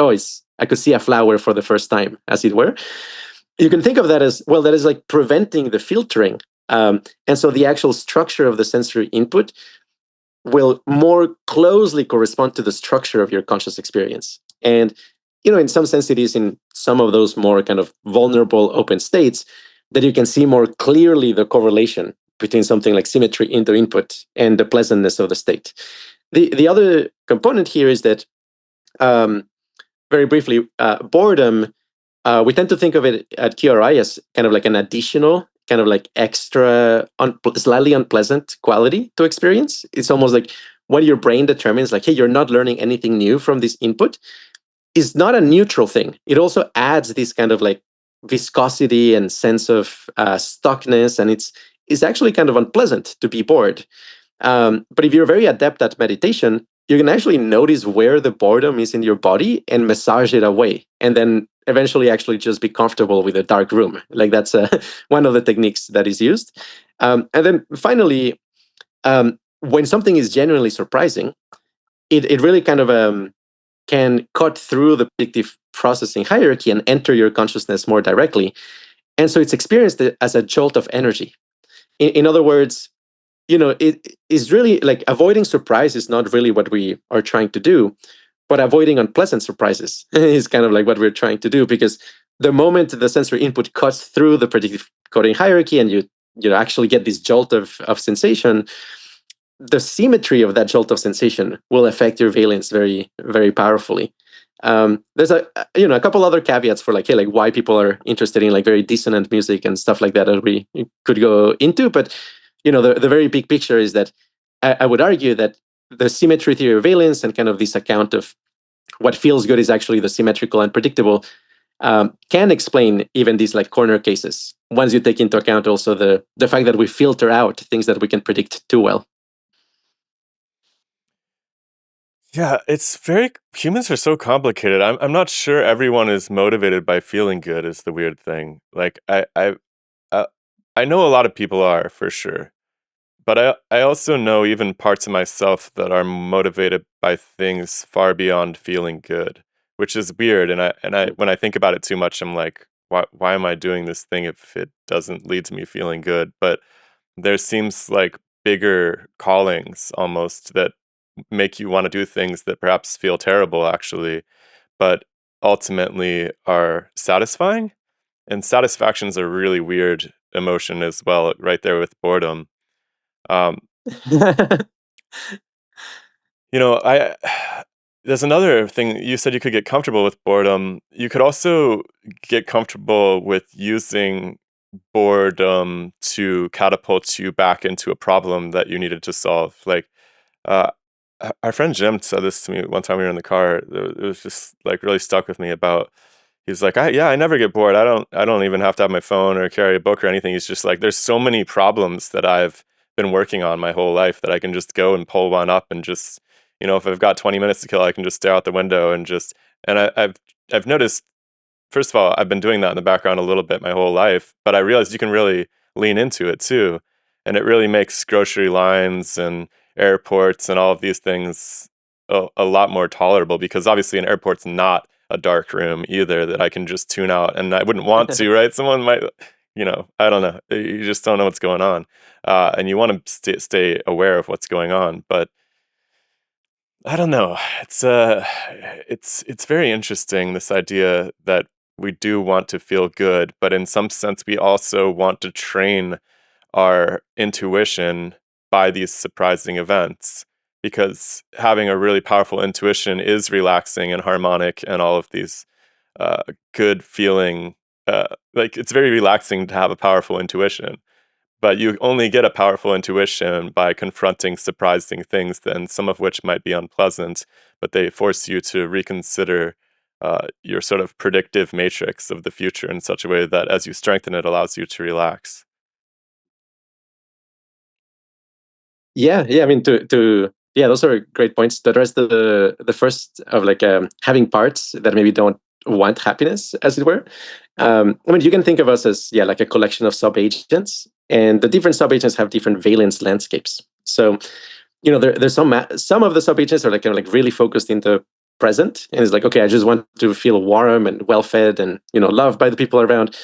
I could see a flower for the first time, as it were. You can think of that as, well, that is like preventing the filtering. And so the actual structure of the sensory input will more closely correspond to the structure of your conscious experience. And, in some sense, it is in some of those more kind of vulnerable open states that you can see more clearly the correlation between something like symmetry in the input and the pleasantness of the state. The other component here is that, very briefly, boredom, we tend to think of it at QRI as kind of like an additional, kind of like extra, slightly unpleasant quality to experience. It's almost like what your brain determines, like, hey, you're not learning anything new from this input, is not a neutral thing. It also adds this kind of like viscosity and sense of stuckness, and it's actually kind of unpleasant to be bored. But if you're very adept at meditation, you can actually notice where the boredom is in your body and massage it away, and then eventually actually just be comfortable with a dark room. Like that's one of the techniques that is used. And then finally, when something is genuinely surprising, it really kind of can cut through the predictive processing hierarchy and enter your consciousness more directly. And so it's experienced as a jolt of energy. In other words, it is really like avoiding surprise is not really what we are trying to do, but avoiding unpleasant surprises is kind of like what we're trying to do, because the moment the sensory input cuts through the predictive coding hierarchy and you actually get this jolt of sensation, the symmetry of that jolt of sensation will affect your valence very, very powerfully. There's a couple other caveats for like, hey, like why people are interested in like very dissonant music and stuff like that we could go into, but the very big picture is that I would argue that the symmetry theory of valence and kind of this account of what feels good is actually the symmetrical and predictable can explain even these like corner cases once you take into account also the fact that we filter out things that we can predict too well. Yeah, humans are so complicated. I'm not sure everyone is motivated by feeling good is the weird thing. Like I know a lot of people are for sure. But I also know even parts of myself that are motivated by things far beyond feeling good, which is weird. And I when I think about it too much, I'm like, why am I doing this thing if it doesn't lead to me feeling good? But there seems like bigger callings almost that make you want to do things that perhaps feel terrible actually. but ultimately are satisfying. And satisfaction is a really weird emotion as well, right there with boredom. Um, I there's another thing. You said you could get comfortable with boredom. You could also get comfortable with using boredom to catapult you back into a problem that you needed to solve. Like, uh, our friend Jim said this to me one time we were in the car. It was just like really stuck with me about. He's like, I never get bored. I don't even have to have my phone or carry a book or anything. He's just like, there's so many problems that I've been working on my whole life that I can just go and pull one up and just, if I've got 20 minutes to kill, I can just stare out the window and just. And I've noticed, first of all, I've been doing that in the background a little bit my whole life, but I realized you can really lean into it too, and it really makes grocery lines and airports and all of these things a lot more tolerable, because obviously an airport's not a dark room either that I can just tune out, and I wouldn't want to, right? Someone might, I don't know. You just don't know what's going on, and you want to stay aware of what's going on, but I don't know. It's very interesting, this idea that we do want to feel good, but in some sense we also want to train our intuition by these surprising events, because having a really powerful intuition is relaxing and harmonic and all of these good feeling. Like, it's very relaxing to have a powerful intuition, but you only get a powerful intuition by confronting surprising things, then some of which might be unpleasant, but they force you to reconsider your sort of predictive matrix of the future in such a way that as you strengthen it, allows you to relax. Yeah. I mean, yeah, those are great points. To address the first of like having parts that maybe don't want happiness, as it were. I mean, you can think of us as like a collection of subagents, and the different subagents have different valence landscapes. So, there's some of the subagents are like kind of like really focused in the present, and it's like, okay, I just want to feel warm and well fed and loved by the people around.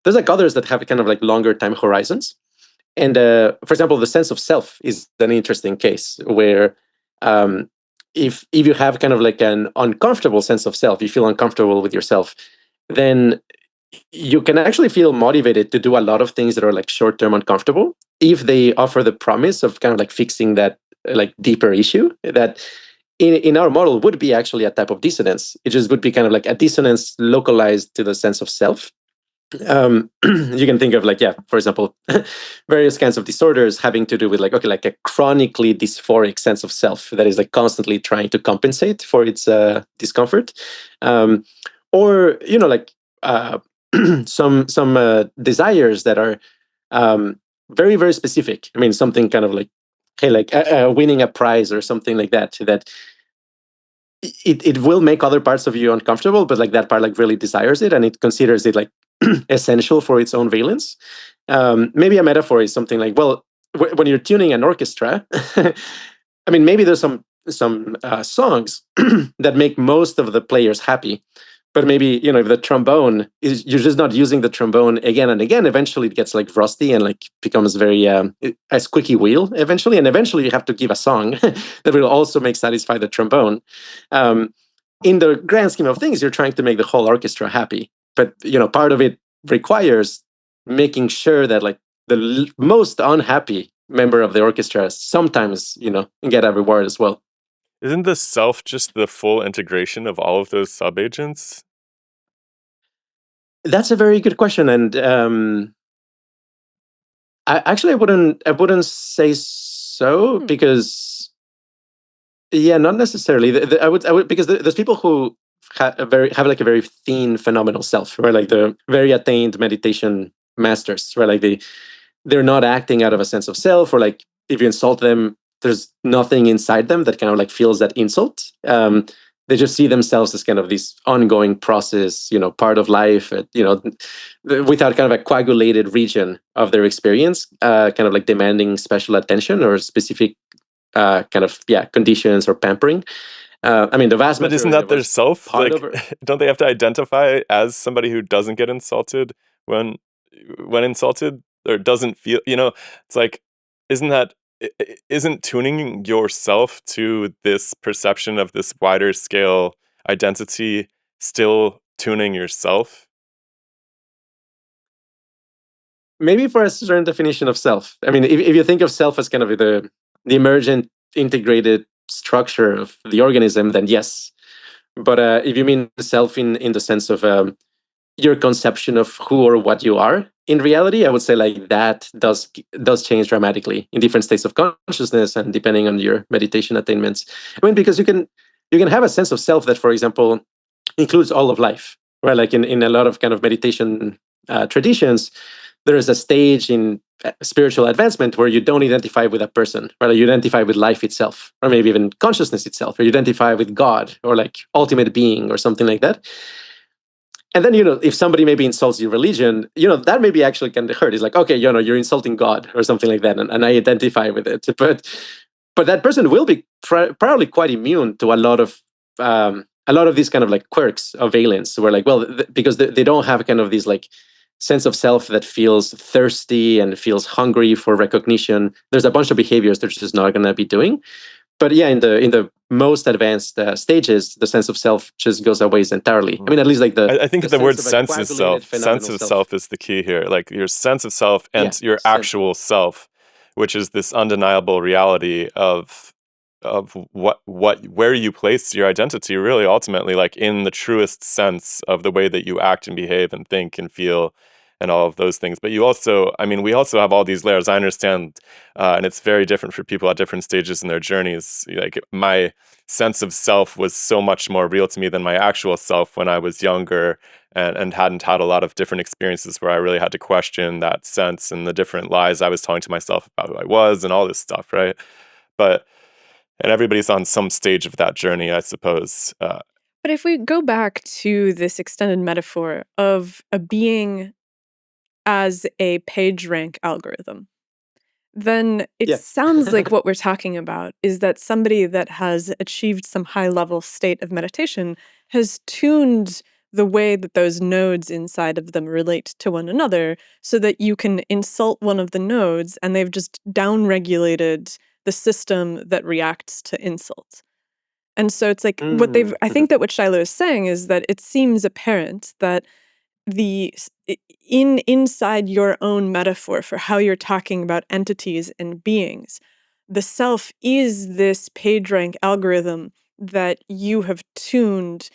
There's like others that have kind of like longer time horizons. And for example, the sense of self is an interesting case where if you have kind of like an uncomfortable sense of self, you feel uncomfortable with yourself, then you can actually feel motivated to do a lot of things that are like short-term uncomfortable if they offer the promise of kind of like fixing that like deeper issue that in our model would be actually a type of dissonance. It just would be kind of like a dissonance localized to the sense of self. You can think of like, yeah, for example, various kinds of disorders having to do with like, okay, like a chronically dysphoric sense of self that is like constantly trying to compensate for its discomfort, or like some desires that are very very specific. I mean, something kind of like, hey, like winning a prize or something like that. That it will make other parts of you uncomfortable, but like that part like really desires it and it considers it like essential for its own valence. Maybe a metaphor is something like, well, when you're tuning an orchestra, I mean, maybe there's some songs that make most of the players happy, but maybe if the trombone is, you're just not using the trombone again and again, eventually it gets like rusty and like becomes very a squeaky wheel eventually, and eventually you have to give a song that will also make satisfy the trombone. um, in the grand scheme of things, you're trying to make the whole orchestra happy, but part of it requires making sure that like the most unhappy member of the orchestra sometimes get a reward as well. Isn't the self just the full integration of all of those subagents? That's a very good question, and I wouldn't say so, because not necessarily. I would because there's people who have like a very thin phenomenal self, right? Like the very attained meditation masters, right? Like they're not acting out of a sense of self, or like if you insult them, there's nothing inside them that kind of like feels that insult. They just see themselves as kind of this ongoing process, part of life, without kind of a coagulated region of their experience, kind of like demanding special attention or specific kind of conditions or pampering. I mean, the vast But isn't majority that of their us self? part Like, of it. don't they have to identify as somebody who doesn't get insulted when insulted, or doesn't feel? It's like, isn't that isn't tuning yourself to this perception of this wider scale identity still tuning yourself? Maybe for a certain definition of self. I mean, if you think of self as kind of the emergent integrated structure of the organism, then yes. But if you mean self in the sense of your conception of who or what you are in reality, I would say like that does change dramatically in different states of consciousness and depending on your meditation attainments. I mean, because you can have a sense of self that, for example, includes all of life, right? Like in a lot of kind of meditation traditions, there is a stage in spiritual advancement where you don't identify with a person, right? You identify with life itself, or maybe even consciousness itself, or you identify with God or like ultimate being or something like that. And then, if somebody maybe insults your religion, that maybe actually can hurt. It's like, okay, you're insulting God or something like that, and I identify with it. But that person will be probably quite immune to a lot of these kind of like quirks of veilance, where like, well, because they don't have kind of these like sense of self that feels thirsty and feels hungry for recognition. There's a bunch of behaviors they're just not going to be doing. But yeah, in the most advanced stages, the sense of self just goes away entirely. I mean, at least like I think the the word sense of a sense is coagulated self. Sense phenomenal of self. self is the key here. Like your sense of self and Yeah, your sense. actual self, which is this undeniable reality of where you place your identity, really ultimately, like in the truest sense of the way that you act and behave and think and feel and all of those things. But you also, I mean, we also have all these layers. I understand, and it's very different for people at different stages in their journeys. Like my sense of self was so much more real to me than my actual self when I was younger and hadn't had a lot of different experiences where I really had to question that sense and the different lies I was telling to myself about who I was and all this stuff, right? But and everybody's on some stage of that journey, I suppose. But if we go back to this extended metaphor of a being as a PageRank algorithm, then it Yeah. sounds like what we're talking about is that somebody that has achieved some high level state of meditation has tuned the way that those nodes inside of them relate to one another so that you can insult one of the nodes and they've just downregulated the system that reacts to insult. And so it's like I think that what Shiloh is saying is that it seems apparent that inside your own metaphor for how you're talking about entities and beings, the self is this PageRank algorithm that you have tuned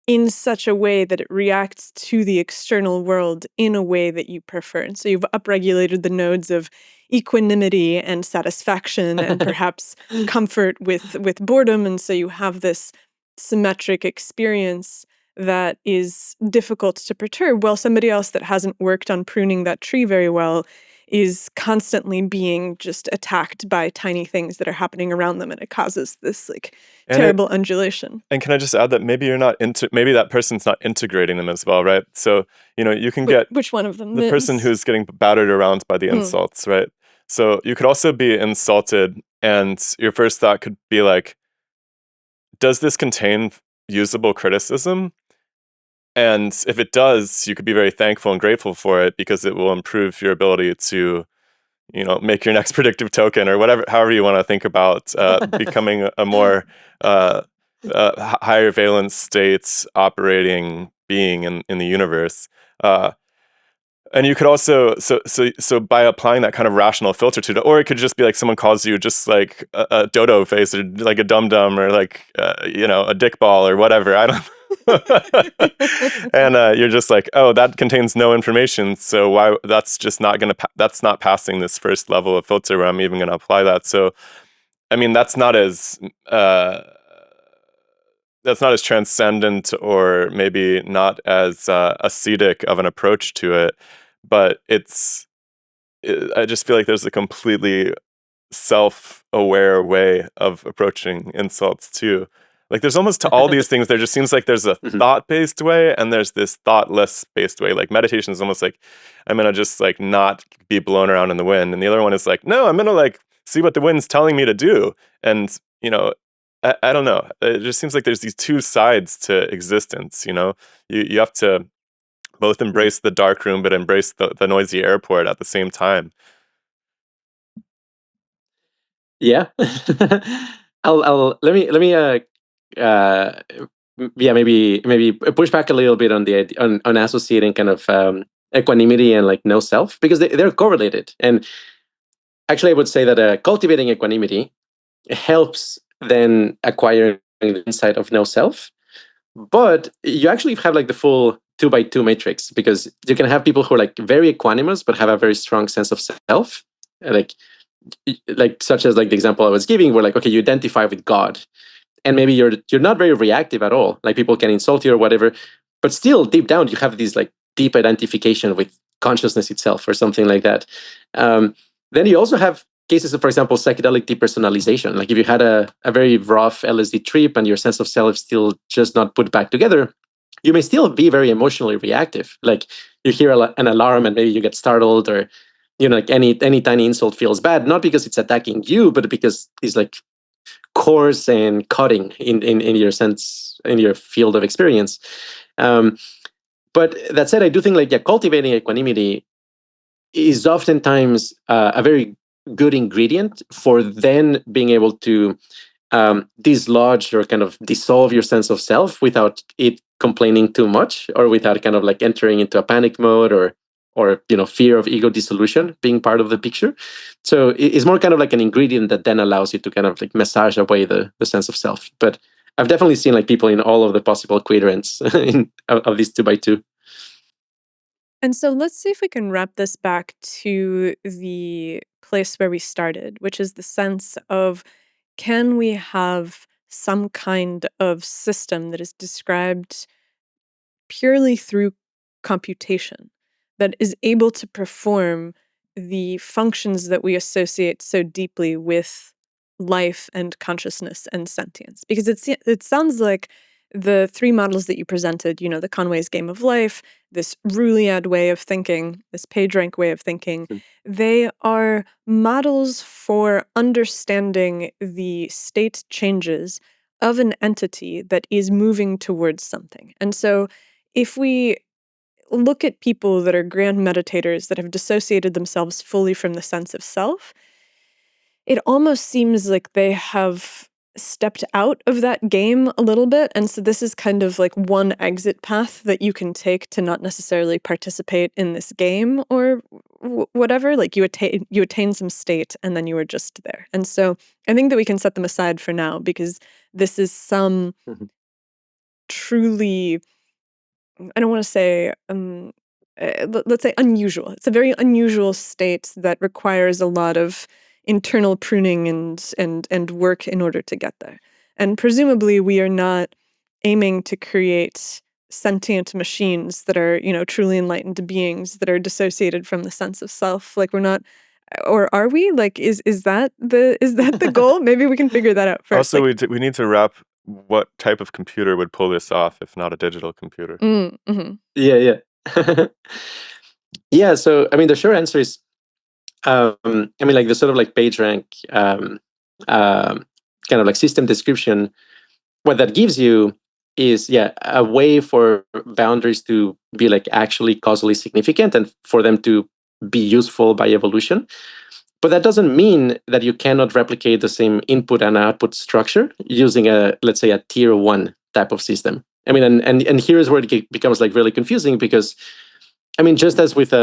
in such a way that it reacts to the external world in a way that you prefer. And so you've upregulated the nodes of equanimity and satisfaction and perhaps comfort with boredom. And so you have this symmetric experience that is difficult to perturb, while somebody else that hasn't worked on pruning that tree very well is constantly being just attacked by tiny things that are happening around them, and it causes this like And terrible undulation. and can I just add that maybe you're not maybe that person's not integrating them as well, right? So, you can get Which one of them? the person who's getting battered around by the Mm. insults, right? So you could also be insulted, and your first thought could be like, does this contain usable criticism? And if it does, you could be very thankful and grateful for it because it will improve your ability to, make your next predictive token or whatever, however you want to think about becoming a more higher valence state operating being in the universe. Uh, and you could also so by applying that kind of rational filter to it, or it could just be like someone calls you just like a dodo face or like a dum dum or like a dick ball or whatever. I don't. And you're just like, oh, that contains no information. So why? That's just not gonna. That's not passing this first level of filter where I'm even gonna apply that. So I mean, that's not as transcendent or maybe not as ascetic of an approach to it, but I just feel like there's a completely self-aware way of approaching insults too. Like there's almost to all these things, there just seems like there's a thought-based way and there's this thoughtless-based way. Like meditation is almost like I'm gonna just like not be blown around in the wind, and the other one is like, no, I'm gonna like see what the wind's telling me to do. And I don't know. It just seems like there's these two sides to existence. You have to both embrace the dark room but embrace the noisy airport at the same time. Yeah. I'll let me uh maybe push back a little bit on the on associating kind of equanimity and like no self, because they're correlated. And actually, I would say that cultivating equanimity helps then acquiring the insight of no self. But you actually have like the full 2x2 matrix, because you can have people who are like very equanimous but have a very strong sense of self, like such as like the example I was giving, where like, okay, you identify with God, and maybe you're not very reactive at all. Like people can insult you or whatever, but still deep down you have this like deep identification with consciousness itself or something like that. Then you also have cases of, for example, psychedelic depersonalization. Like if you had a very rough LSD trip and your sense of self still just not put back together, you may still be very emotionally reactive. Like you hear an alarm and maybe you get startled, or like any tiny insult feels bad, not because it's attacking you, but because it's like coarse and cutting in your sense, in your field of experience. But that said, I do think like cultivating equanimity is oftentimes a very good ingredient for then being able to dislodge or kind of dissolve your sense of self without it complaining too much, or without kind of like entering into a panic mode, or fear of ego dissolution being part of the picture. So it's more kind of like an ingredient that then allows you to kind of like massage away the sense of self. But I've definitely seen like people in all of the possible quadrants of these 2x2. And so let's see if we can wrap this back to the place where we started, which is the sense of, can we have some kind of system that is described purely through computation, that is able to perform the functions that we associate so deeply with life and consciousness and sentience? Because it sounds like the three models that you presented, the Conway's game of life, this Rouliad way of thinking, this PageRank way of thinking, they are models for understanding the state changes of an entity that is moving towards something. And so if we look at people that are grand meditators that have dissociated themselves fully from the sense of self, it almost seems like they have stepped out of that game a little bit. And so this is kind of like one exit path that you can take to not necessarily participate in this game or whatever. Like you attain some state and then you are just there. And so I think that we can set them aside for now, because this is some truly, I don't want to say, let's say unusual. It's a very unusual state that requires a lot of internal pruning and work in order to get there. And presumably we are not aiming to create sentient machines that are, truly enlightened beings that are dissociated from the sense of self. Like we're not, or are we? Like, is that the goal? Maybe we can figure that out first. Also, we need to wrap what type of computer would pull this off if not a digital computer. Mm-hmm. Yeah. Yeah. So, I mean, the short answer is, like the sort of like PageRank kind of like system description, what that gives you is, a way for boundaries to be like actually causally significant and for them to be useful by evolution. But that doesn't mean that you cannot replicate the same input and output structure using let's say a tier 1 type of system. I mean, and here's where it becomes like really confusing, because I mean, just as with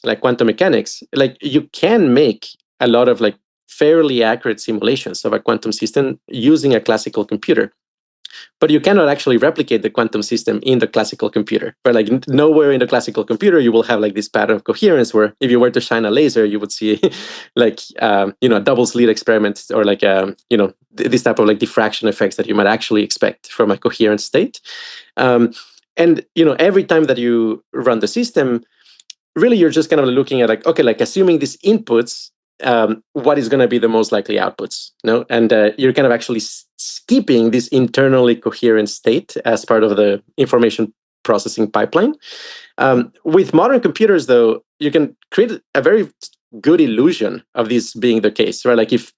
like quantum mechanics, like you can make a lot of like fairly accurate simulations of a quantum system using a classical computer, but you cannot actually replicate the quantum system in the classical computer. But like nowhere in the classical computer you will have like this pattern of coherence where if you were to shine a laser, you would see like a double slit experiment, or like this type of like diffraction effects that you might actually expect from a coherent state. And every time that you run the system, really you're just kind of looking at like, okay, like assuming these inputs, what is going to be the most likely outputs, and you're kind of actually skipping this internally coherent state as part of the information processing pipeline. With modern computers, though, you can create a very good illusion of this being the case, right? Like if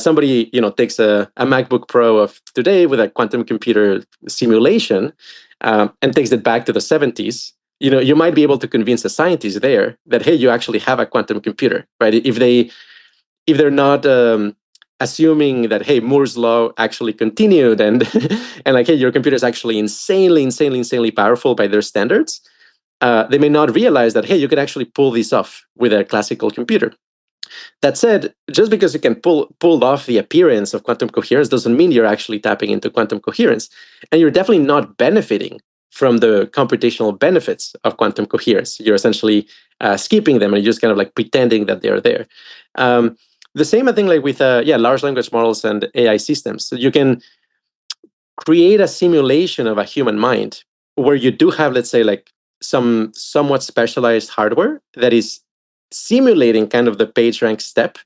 somebody takes a MacBook Pro of today with a quantum computer simulation and takes it back to the 70s, you might be able to convince a scientist there that, hey, you actually have a quantum computer, right? If they're not assuming that, hey, Moore's law actually continued, and and like, hey, your computer is actually insanely powerful by their standards, they may not realize that, hey, you could actually pull this off with a classical computer. That said, just because you can pull off the appearance of quantum coherence doesn't mean you're actually tapping into quantum coherence. And you're definitely not benefiting from the computational benefits of quantum coherence. You're essentially skipping them and you're just kind of like pretending that they're there. The same, I think, like with large language models and AI systems. So you can create a simulation of a human mind where you do have, let's say, like some somewhat specialized hardware that is simulating kind of the PageRank step.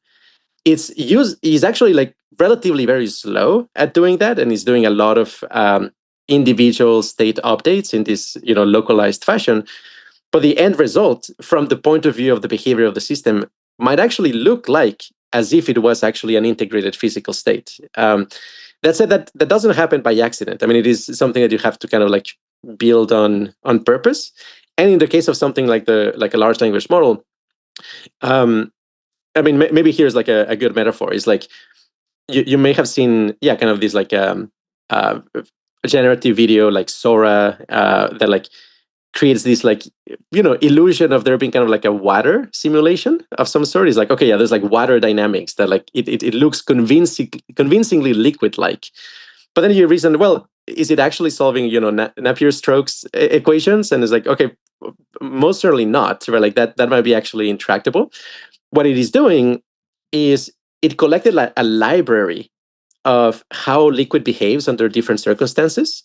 Is actually like relatively very slow at doing that, and is doing a lot of individual state updates in this localized fashion. But the end result, from the point of view of the behavior of the system, might actually look like as if it was actually an integrated physical state. That said, that doesn't happen by accident. I mean, it is something that you have to kind of like build on purpose. And in the case of something like a large language model, I mean, maybe here's like a good metaphor. Is like you may have seen, kind of this like generative video like Sora that like creates this like illusion of there being kind of like a water simulation of some sort. It's like, okay, yeah, there's like water dynamics that like it looks convincingly liquid like, but then you reason, well, is it actually solving Napier-Stokes equations? And it's like, okay, most certainly not. Right, like that might be actually intractable. What it is doing is it collected like a library of how liquid behaves under different circumstances.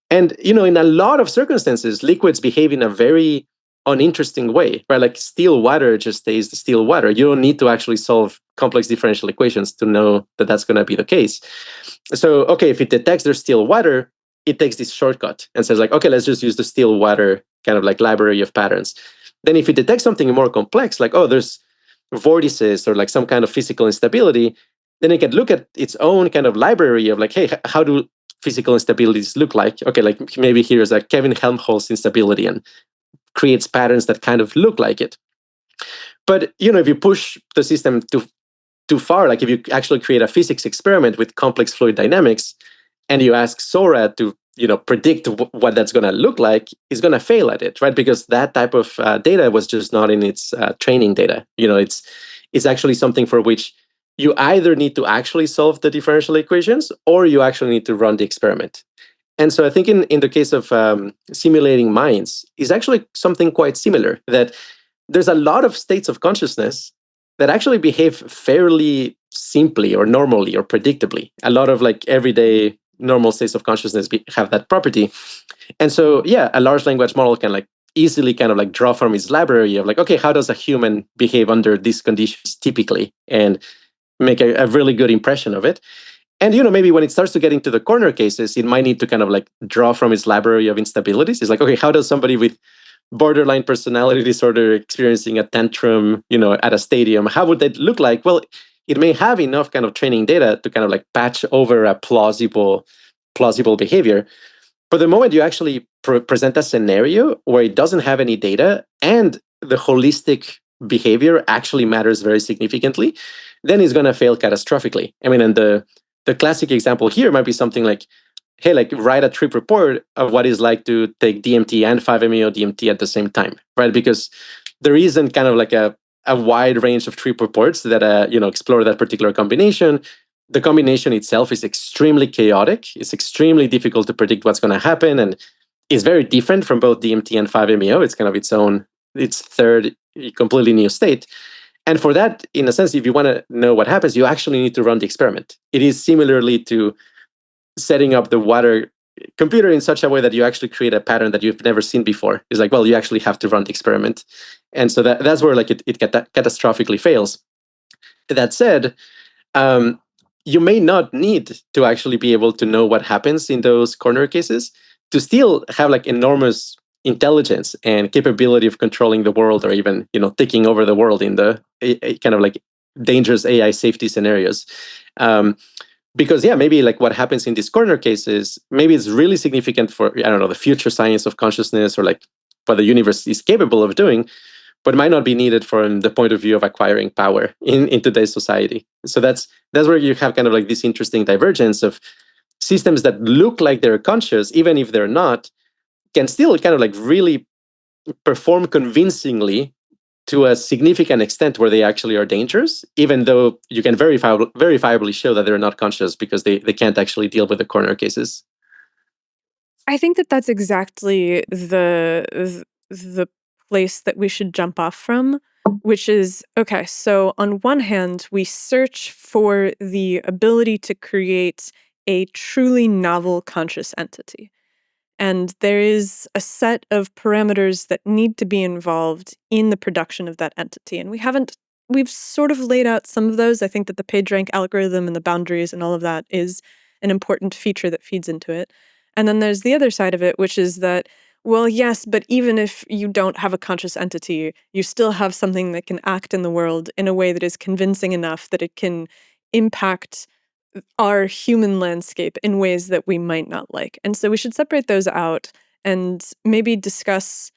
And, in a lot of circumstances, liquids behave in a very uninteresting way, right? Like still water just stays still water. You don't need to actually solve complex differential equations to know that that's going to be the case. So, okay, if it detects there's still water, it takes this shortcut and says like, okay, let's just use the still water kind of like library of patterns. Then if it detects something more complex, like, oh, there's vortices or like some kind of physical instability, then it can look at its own kind of library of like, hey, how do physical instabilities look like? Okay, like maybe here's a Kevin Helmholtz instability, and creates patterns that kind of look like it. But if you push the system too far, like if you actually create a physics experiment with complex fluid dynamics, and you ask Sora to predict what that's going to look like, is going to fail at it, right? Because that type of data was just not in its training data. It's actually something for which you either need to actually solve the differential equations, or you actually need to run the experiment. And so I think in the case of simulating minds is actually something quite similar, that there's a lot of states of consciousness that actually behave fairly simply or normally or predictably. A lot of like everyday normal states of consciousness have that property. And so, a large language model can like easily kind of like draw from its library of like, okay, how does a human behave under these conditions typically? And make a really good impression of it. And maybe when it starts to get into the corner cases, it might need to kind of like draw from its library of instabilities. It's like, okay, how does somebody with borderline personality disorder experiencing a tantrum, at a stadium, how would that look like? Well, it may have enough kind of training data to kind of like patch over a plausible behavior. But the moment you actually present a scenario where it doesn't have any data and the holistic behavior actually matters very significantly, then it's going to fail catastrophically. I mean, and the classic example here might be something like, hey, like write a trip report of what it's like to take DMT and 5-MeO DMT at the same time, right? Because there isn't kind of like a wide range of trip reports that explore that particular combination. The combination itself is extremely chaotic. It's extremely difficult to predict what's going to happen, and it's very different from both DMT and 5-MeO. It's kind of its third completely new state. And for that, in a sense, if you want to know what happens, you actually need to run the experiment. It is similarly to setting up the water computer in such a way that you actually create a pattern that you've never seen before. It's like, well, you actually have to run the experiment. And so that's where like it catastrophically fails. That said, you may not need to actually be able to know what happens in those corner cases to still have like enormous intelligence and capability of controlling the world, or even taking over the world in the kind of like dangerous AI safety scenarios. Because maybe like what happens in these corner cases, maybe it's really significant for, I don't know, the future science of consciousness, or like what the universe is capable of doing. but might not be needed from the point of view of acquiring power in today's society. So that's where you have kind of like this interesting divergence of systems that look like they're conscious, even if they're not, can still kind of like really perform convincingly to a significant extent where they actually are dangerous, even though you can verifiably show that they're not conscious because they can't actually deal with the corner cases. I think that that's exactly the place that we should jump off from, which is, okay, so on one hand, we search for the ability to create a truly novel conscious entity. And there is a set of parameters that need to be involved in the production of that entity. And we've sort of laid out some of those. I think that the PageRank algorithm and the boundaries and all of that is an important feature that feeds into it. And then there's the other side of it, which is that, well, yes, but even if you don't have a conscious entity, you still have something that can act in the world in a way that is convincing enough that it can impact our human landscape in ways that we might not like. And so we should separate those out and maybe discuss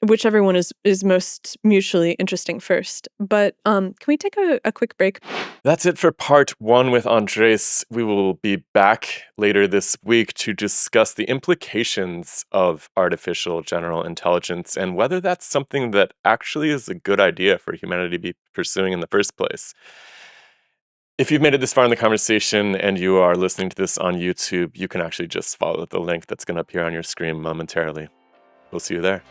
whichever one is most mutually interesting first. But can we take a quick break? That's it for part 1 with Andrés. We will be back later this week to discuss the implications of artificial general intelligence and whether that's something that actually is a good idea for humanity to be pursuing in the first place. If you've made it this far in the conversation and you are listening to this on YouTube, you can actually just follow the link that's going to appear on your screen momentarily. We'll see you there.